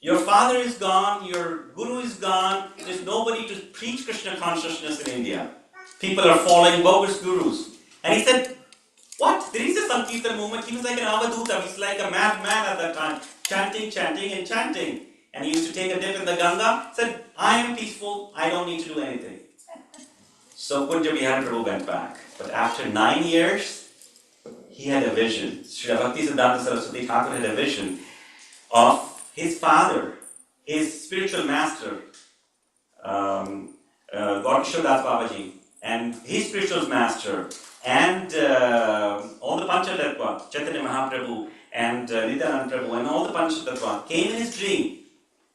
Your father is gone, your guru is gone, there's nobody to preach Krishna consciousness in India. People are following bogus gurus. And he said, what? There is a Sankirtan movement. He was like an Avaduta, he was like a madman at that time, chanting, chanting, and chanting. And he used to take a dip in the Ganga, said, I am peaceful, I don't need to do anything. So Kunja Bihari Prabhu went back. But after 9 years, he had a vision. Srila Bhaktisiddhanta Saraswati Thakur had a vision of his father, his spiritual master, Gaur Kishore Das Babaji, and his spiritual master, and all the Panchatattva, Chaitanya Mahaprabhu, and Nityananda Prabhu, and all the Panchatattva came in his dream.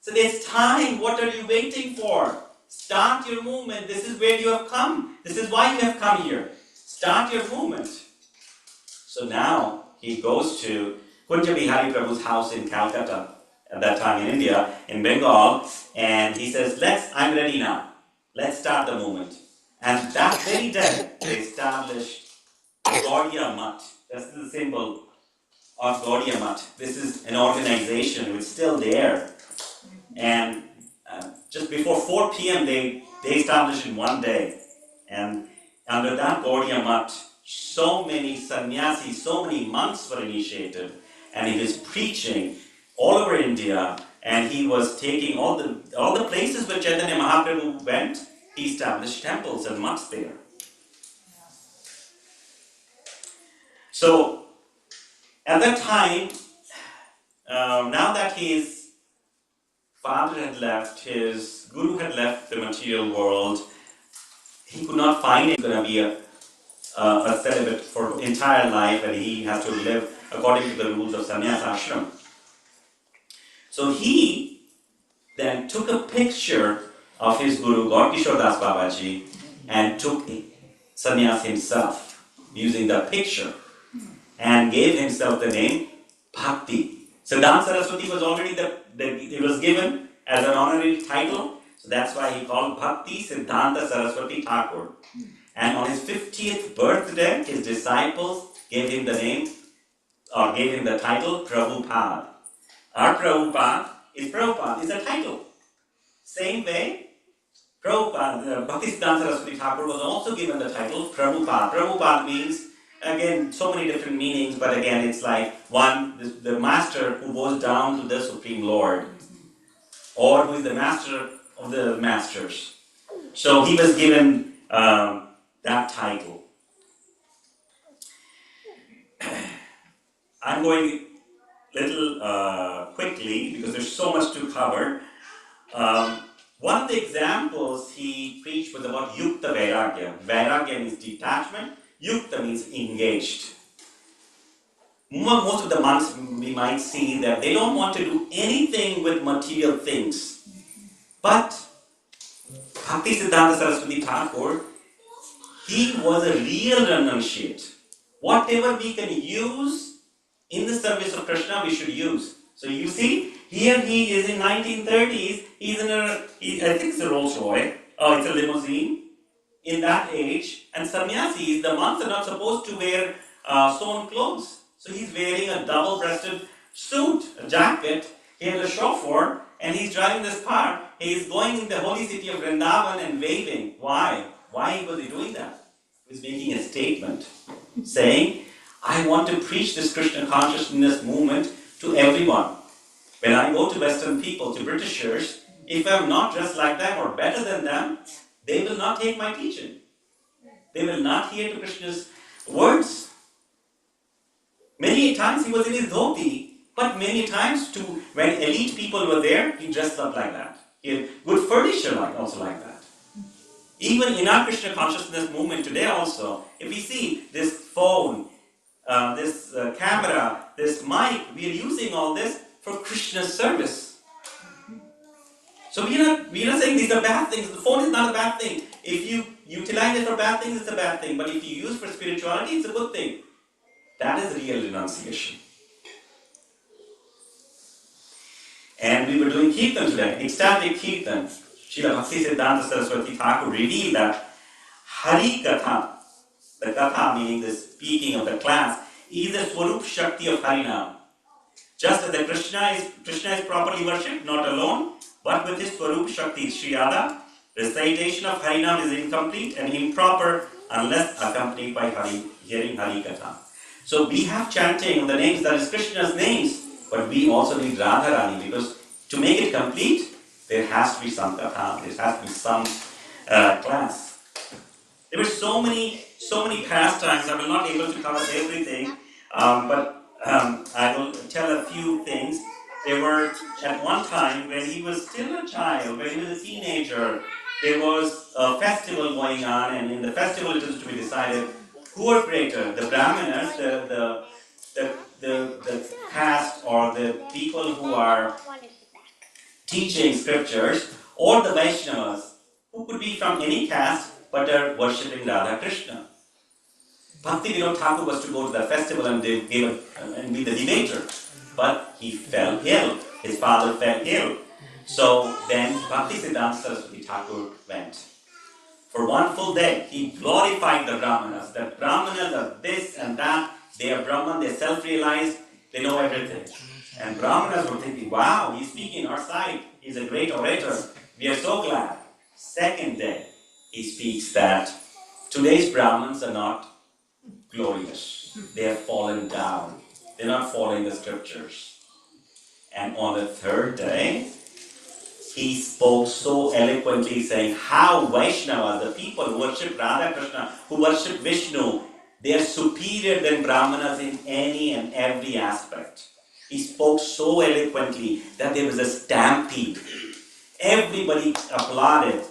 So there's time, what are you waiting for? Start your movement, this is where you have come. This is why you have come here. Start your movement. So now he goes to Kunja Bihari Prabhu's house in Calcutta, at that time in India, in Bengal, and he says, I'm ready now. Let's start the movement. And that very day, they established Gaudiya Math. This is the symbol of Gaudiya Math. This is an organization which is still there. And just before 4 p.m., they established in one day. And under that Gaudiya Math, so many sannyasis, so many monks were initiated. And he was preaching all over India. And he was taking all the places where Chaitanya Mahaprabhu went, he established temples and monks there. So, at that time, now that his father had left, his guru had left the material world, he could not find it going to be a celibate for entire life, and he has to live according to the rules of sannyas ashram. So he then took a picture of his guru, Gaur Kishore Das Babaji, and took sannyas himself using the picture and gave himself the name Bhakti. Siddhanta Saraswati was already it was given as an honorary title, so that's why he called Bhakti Siddhanta Saraswati Thakur. And on his 50th birthday, his disciples gave him the name, or gave him the title Prabhupada. Our Prabhupada is a title. Same way, Prabhupada, Bhakti Siddhanta Saraswati Thakur was also given the title Prabhupada. Prabhupada means, again, so many different meanings, but again, it's like one, the master who goes down to the Supreme Lord, or who is the master of the masters. So he was given that title. I'm going little quickly because there's so much to cover. One of the examples he preached was about Yukta Vairagya. Vairagya means detachment. Yukta means engaged. Most of the monks we might see that they don't want to do anything with material things. But Bhakti Siddhanta Saraswati Thakur, he was a real renunciate. Whatever we can use in the service of Krishna, we should use. So you see, here he is in 1930s, he's in I think it's a Rolls Royce, it's a limousine, in that age, and sannyasis, the monks are not supposed to wear sewn clothes. So he's wearing a double-breasted suit, a jacket, he has a chauffeur, and he's driving this car. He's going in the holy city of Vrindavan and waving. Why? Why was he doing that? He was making a statement, saying, I want to preach this Krishna consciousness movement to everyone. When I go to Western people, to Britishers, if I'm not dressed like them or better than them, they will not take my teaching. They will not hear to Krishna's words. Many times he was in his dhoti, but many times too, when elite people were there, he dressed up like that. He had good furniture also like that. Even in our Krishna consciousness movement today also, if we see this phone, this camera, this mic, we are using all this for Krishna's service. So we are not saying these are bad things. The phone is not a bad thing. If you utilize it for bad things, it's a bad thing. But if you use for spirituality, it's a good thing. That is real renunciation. And we were doing Kirtan today, ecstatic Kirtan. Srila Bhakti Siddhanta Saraswati Thakur revealed that Hari Katha, the Katha meaning the speaking of the class, is the Swarup Shakti of Harinam. Just as the Krishna is properly worshipped, not alone, but with his Swarup Shakti, Shriyada, recitation of Harinam is incomplete and improper unless accompanied by hearing Hari Katha. So we have chanting of the names, that is Krishna's names, but we also need Radharani, because to make it complete, there has to be some katha, there has to be some class. There were so many pastimes, I will not be able to cover everything, but I will tell a few things. There were, at one time, when he was still a child, when he was a teenager, there was a festival going on, and in the festival it was to be decided who are greater, the Brahmanas, the caste or the people who are teaching scriptures, or the Vaishnavas, who could be from any caste but are worshipping Radha Krishna. Bhakti Vinod Thakur was to go to the festival and be the debater, but he fell ill His father fell ill. So then Bhaktisiddhanta Saraswati Thakur went. For one full day, he glorified the Brahmanas. The Brahmanas are this and that. They are Brahman, they're self-realized, they know everything. And Brahmanas were thinking, wow, he's speaking our side. He's a great orator. We are so glad. Second day, he speaks that today's Brahmins are not glorious. They have fallen down. They're not following the scriptures. And on the third day, he spoke so eloquently saying how Vaishnavas, the people who worship Radha Krishna, who worship Vishnu, they are superior than Brahmanas in any and every aspect. He spoke so eloquently that there was a stampede. Everybody applauded.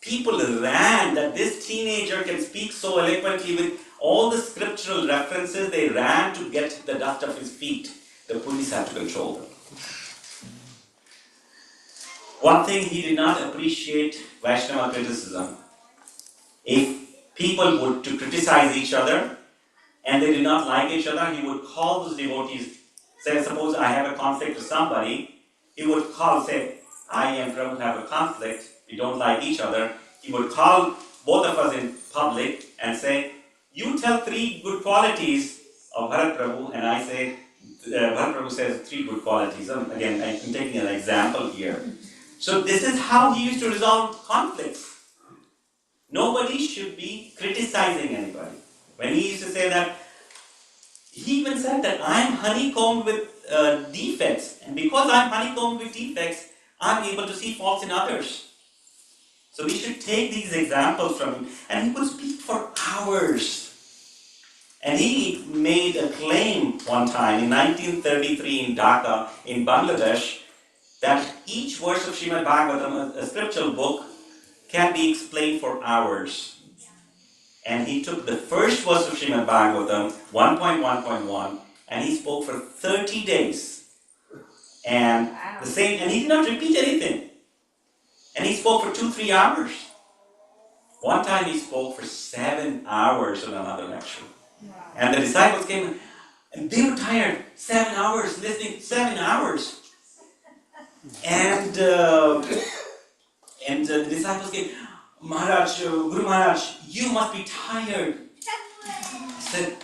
People ran that this teenager can speak so eloquently with all the scriptural references. They ran to get the dust of his feet. The police had to control them. One thing he did not appreciate Vaishnava criticism. If people would to criticize each other and they did not like each other, he would call those devotees. Say, suppose I have a conflict with somebody, he would call, say, I and Prabhu have a conflict, we don't like each other. He would call both of us in public and say, you tell 3 good qualities of Bharat Prabhu, and I say, Bharat Prabhu says 3 good qualities. Again, I'm taking an example here. So this is how he used to resolve conflicts. Nobody should be criticizing anybody. When he used to say that, he even said that I'm honeycombed with defects, and because I'm honeycombed with defects, I'm able to see faults in others. So we should take these examples from him. And he could speak for hours. And he made a claim one time in 1933 in Dhaka, in Bangladesh, that each verse of Srimad Bhagavatam, a scriptural book, can be explained for hours. And he took the first verse of Srimad Bhagavatam, 1.1.1, and he spoke for 30 days. And the same, and he did not repeat anything. And he spoke for 2-3 hours. One time he spoke for 7 hours on another lecture. And the disciples came and they were tired. 7 hours listening, 7 hours. And the disciples came, Maharaj, Guru Maharaj, you must be tired. He said,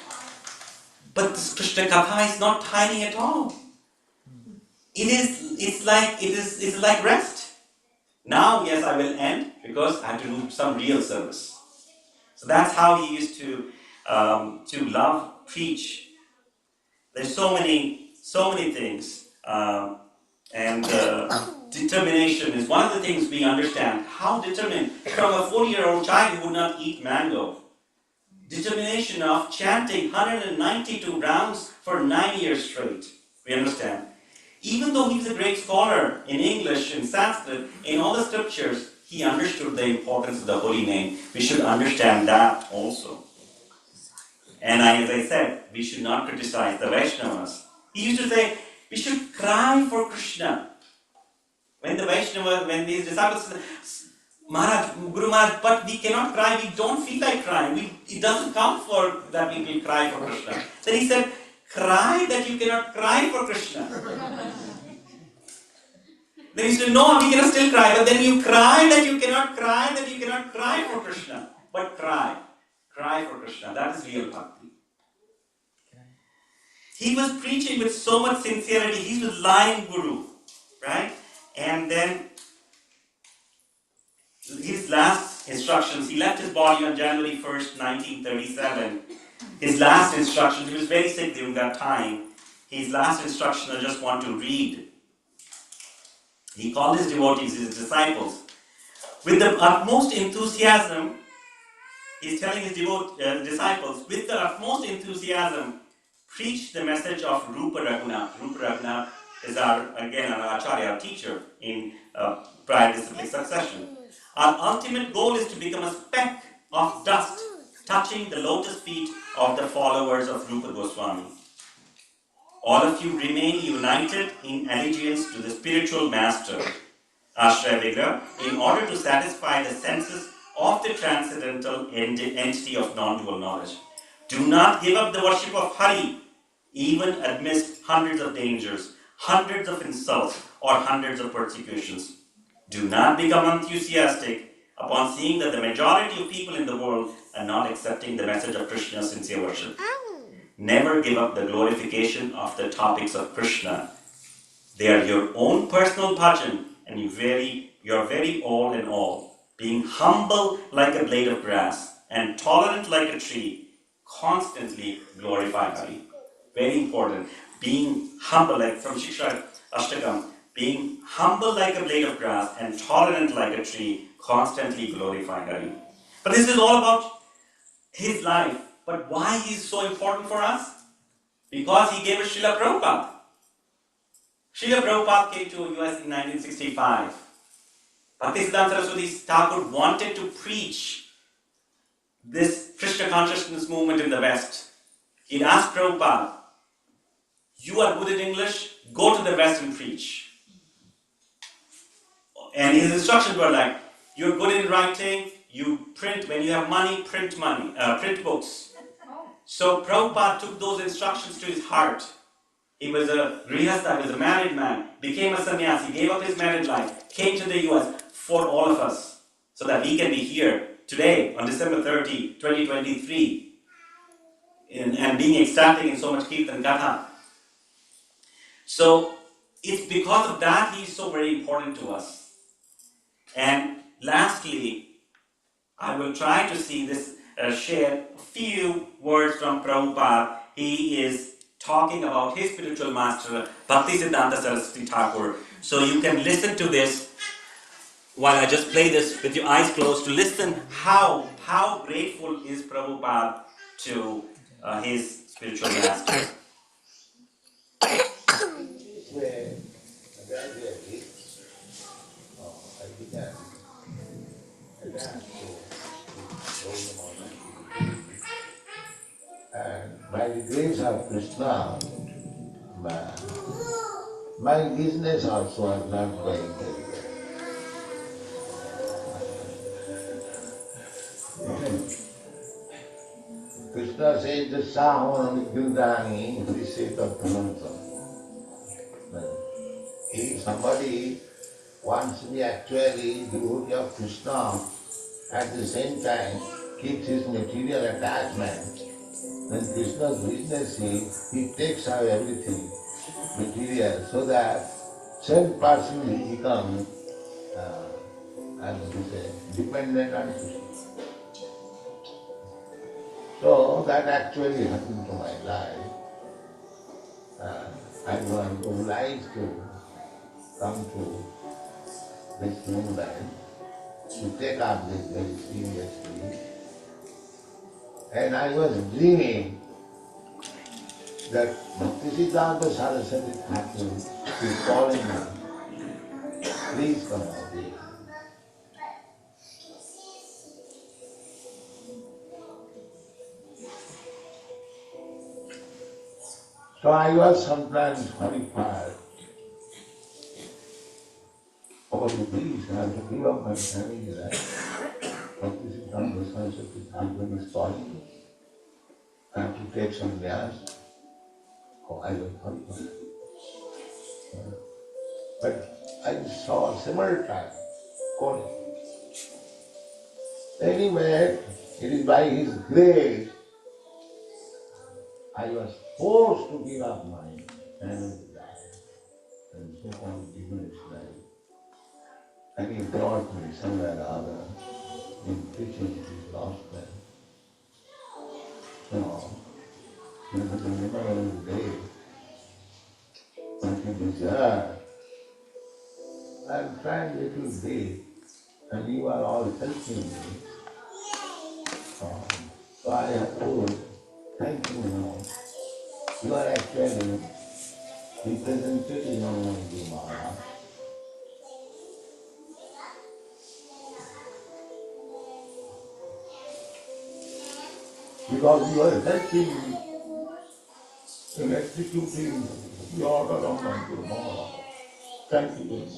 but this Krishna Katha is not tiring at all. It's like rest. Now, yes, I will end because I have to do some real service. So that's how he used to love, preach. There's so many things. Determination is one of the things we understand. How determined? From a 4-year-old child who would not eat mango. Determination of chanting 192 rounds for 9 years straight. We understand. Even though he was a great scholar in English, in Sanskrit, in all the scriptures, he understood the importance of the holy name. We should understand that also. And as I said, we should not criticize the Vaishnavas. He used to say, we should cry for Krishna. When these disciples said, Maharaj, Guru Maharaj, but we cannot cry, we don't feel like crying. It doesn't come for that we will cry for Krishna. Then he said, cry that you cannot cry for Krishna. Then he said, no, we cannot still cry, but then you cry that you cannot cry for Krishna. But cry for Krishna. That is real bhakti. He was preaching with so much sincerity. He was lying guru, right? And then his last instructions, he left his body on January 1st, 1937. His last instructions, he was very sick during that time. His last instruction I just want to read. He called his devotees, his disciples, with the utmost enthusiasm. He's telling his disciples, with the utmost enthusiasm, preach the message of Rupa Raghunath. Rupa Raghunath is our Acharya, our teacher in prior disciplic succession. Our ultimate goal is to become a speck of dust touching the lotus feet of the followers of Rupa Goswami. All of you remain united in allegiance to the spiritual master, Ashraya Vigra, in order to satisfy the senses of the transcendental entity of non-dual knowledge. Do not give up the worship of Hari, even amidst hundreds of dangers. hundreds of insults, or hundreds of persecutions. Do not become enthusiastic upon seeing that the majority of people in the world are not accepting the message of Krishna's sincere worship. Never give up the glorification of the topics of Krishna. They are your own personal bhajan, and you're very all in all. Being humble like a blade of grass and tolerant like a tree, constantly glorify Hari. Very important. Being humble, like from Shiksha Ashtakam, being humble like a blade of grass and tolerant like a tree, constantly glorify Hari. But this is all about his life. But why he is so important for us? Because he gave us Srila Prabhupada. Srila Prabhupada came to US in 1965. Bhaktisiddhanta Saraswati Thakur wanted to preach this Krishna consciousness movement in the West. He asked Prabhupada, you are good in English, go to the West and preach. And his instructions were like, you're good in writing, you print, when you have money, print books. So Prabhupada took those instructions to his heart. He was a grihastha, he was a married man, became a sannyasi, gave up his married life, came to the US for all of us, so that we can be here today on December 30, 2023, and being ecstatic in so much Kirtan Katha. So it's because of that he is so very important to us. And lastly, I will try to see this, share a few words from Prabhupada. He is talking about his spiritual master, Bhaktisiddhanta Saraswati Thakur. So you can listen to this while I just play this with your eyes closed to listen how grateful is Prabhupada to his spiritual master. And by the grace of Krishna, my business also is not going very well. Krishna says, the Sahon Gildani, Viseta Dhanantam. If somebody wants to be actually devotee of Krishna, at the same time keeps his material attachment, then Krishna's business is, he takes away everything material so that self-person will become, as we say, dependent on Krishna. So that actually happened to my life. I would like to come to this movement to take up this very seriously. And I was dreaming that Bhaktisiddhanta Saraswati Thakur is calling me, please come out here. So I was sometimes horrified. Oh, please, I have to give up my family life. Bhaktisiddhanta Saraswati Thakur is calling me. I have to take some gas. Oh, I was horrified. But I saw simultaneously calling. Anyway, it is by his grace I was forced to give up my family life and so-called business life. And he brought me somewhere or other in preaching his gospel. So, I remember one day when he was there, I'm trying little bit and you are all helping me. So I have told, thank you now. You are actually represented in Namaste Maharaj. Because you are helping me in executing the order of my Guru Maharaj. Thank you very much.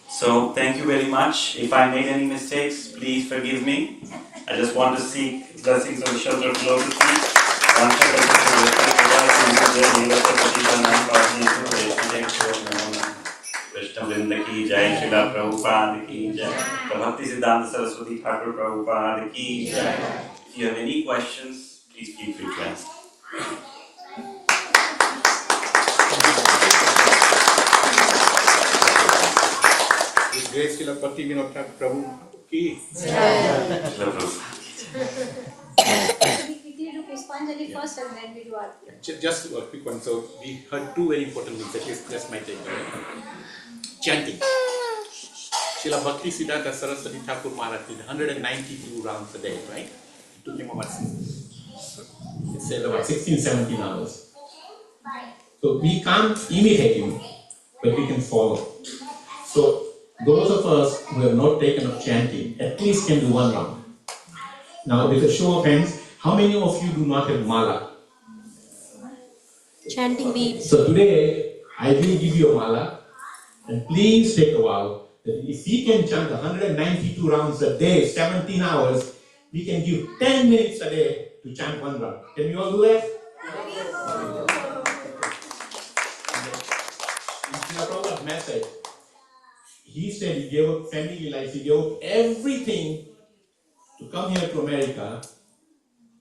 So thank you very much. If I made any mistakes, please forgive me. I just want to seek blessings on the shelter of lotus feet. वृंद की जय, श्रीला प्रभुपाद की जय, भक्ति सिद्धांत सरस्वती ठाकुर प्रभुपाद की जय. If you have any questions, please feel free to ask. His Grace Srila Bhakti Vinod Thakur Prabhu ki Srila Prabhupada. We quickly do Pushpanjali first and then we do Aarti. Just a quick one. So we heard two very important things. That is just my take. Chanting. Srila Bhakti Siddhanta Saraswati Thakur Maharaj did 192 rounds a day, right? It took him about 16-17 hours. So we can't imitate him, but we can follow. So those of us who have not taken up chanting at least can do one round. Now with a show of hands, how many of you do not have mala? Chanting beads. So today I will give you a mala, and please take a vow that if we can chant 192 rounds a day, 17 hours, we can give 10 minutes a day to chant one round. Can we all do that? In Srila Prabhupada's message, he said he gave up family life, he gave up everything to come here to America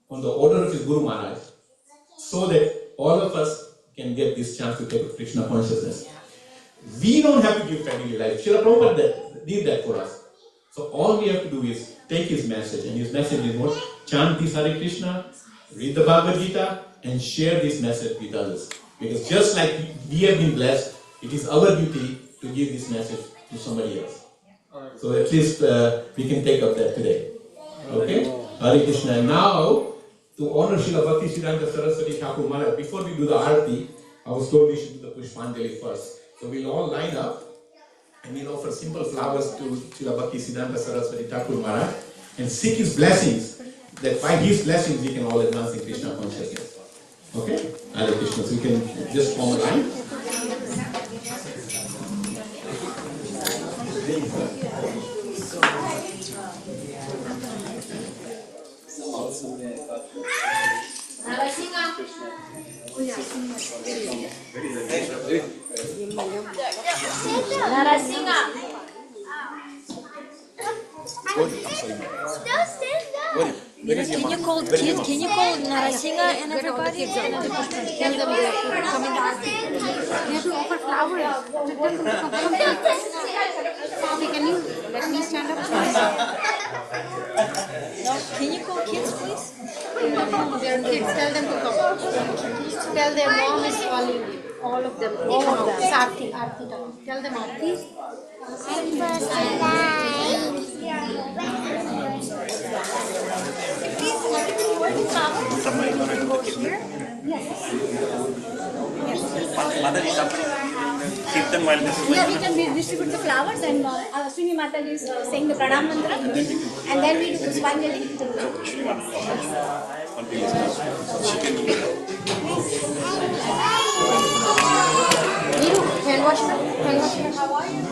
on the order of his Guru Maharaj, so that all of us can get this chance to take up Krishna consciousness. We don't have to give family life. Srila Prabhupada did that for us. So all we have to do is take his message, and his message is what? Chant this Hare Krishna, read the Bhagavad Gita, and share this message with others. Because just like we have been blessed, it is our duty to give this message to somebody else. So at least we can take up that today. Okay? Hare Krishna. And now, to honor Srila Bhakti Siddhanta Saraswati Thakur Maharaj, before we do the Aarti, I was told we should do the Pushpanjali first. So we'll all line up and we'll offer simple flowers to Srila Bhakti Siddhanta Saraswati Thakur Maharaj and seek his blessings, that by his blessings we can all advance in Krishna consciousness. Okay? Hare Krishna. So you can just form a line. Can you call kids? Can you call Narasingha and everybody? Tell them they're coming out. You have to offer flowers. Can you let me stand up? Can you call kids, please? They're kids. Tell them to come. Tell their mom is calling you. All of them. Sarthi, Aarti. Tell them Aarti. Mother is up. Kirtan while this is Yeah, we can distribute the flowers, and Swini Mataji is saying the pranam mantra, and then we do Pushpanjali. Hand wash.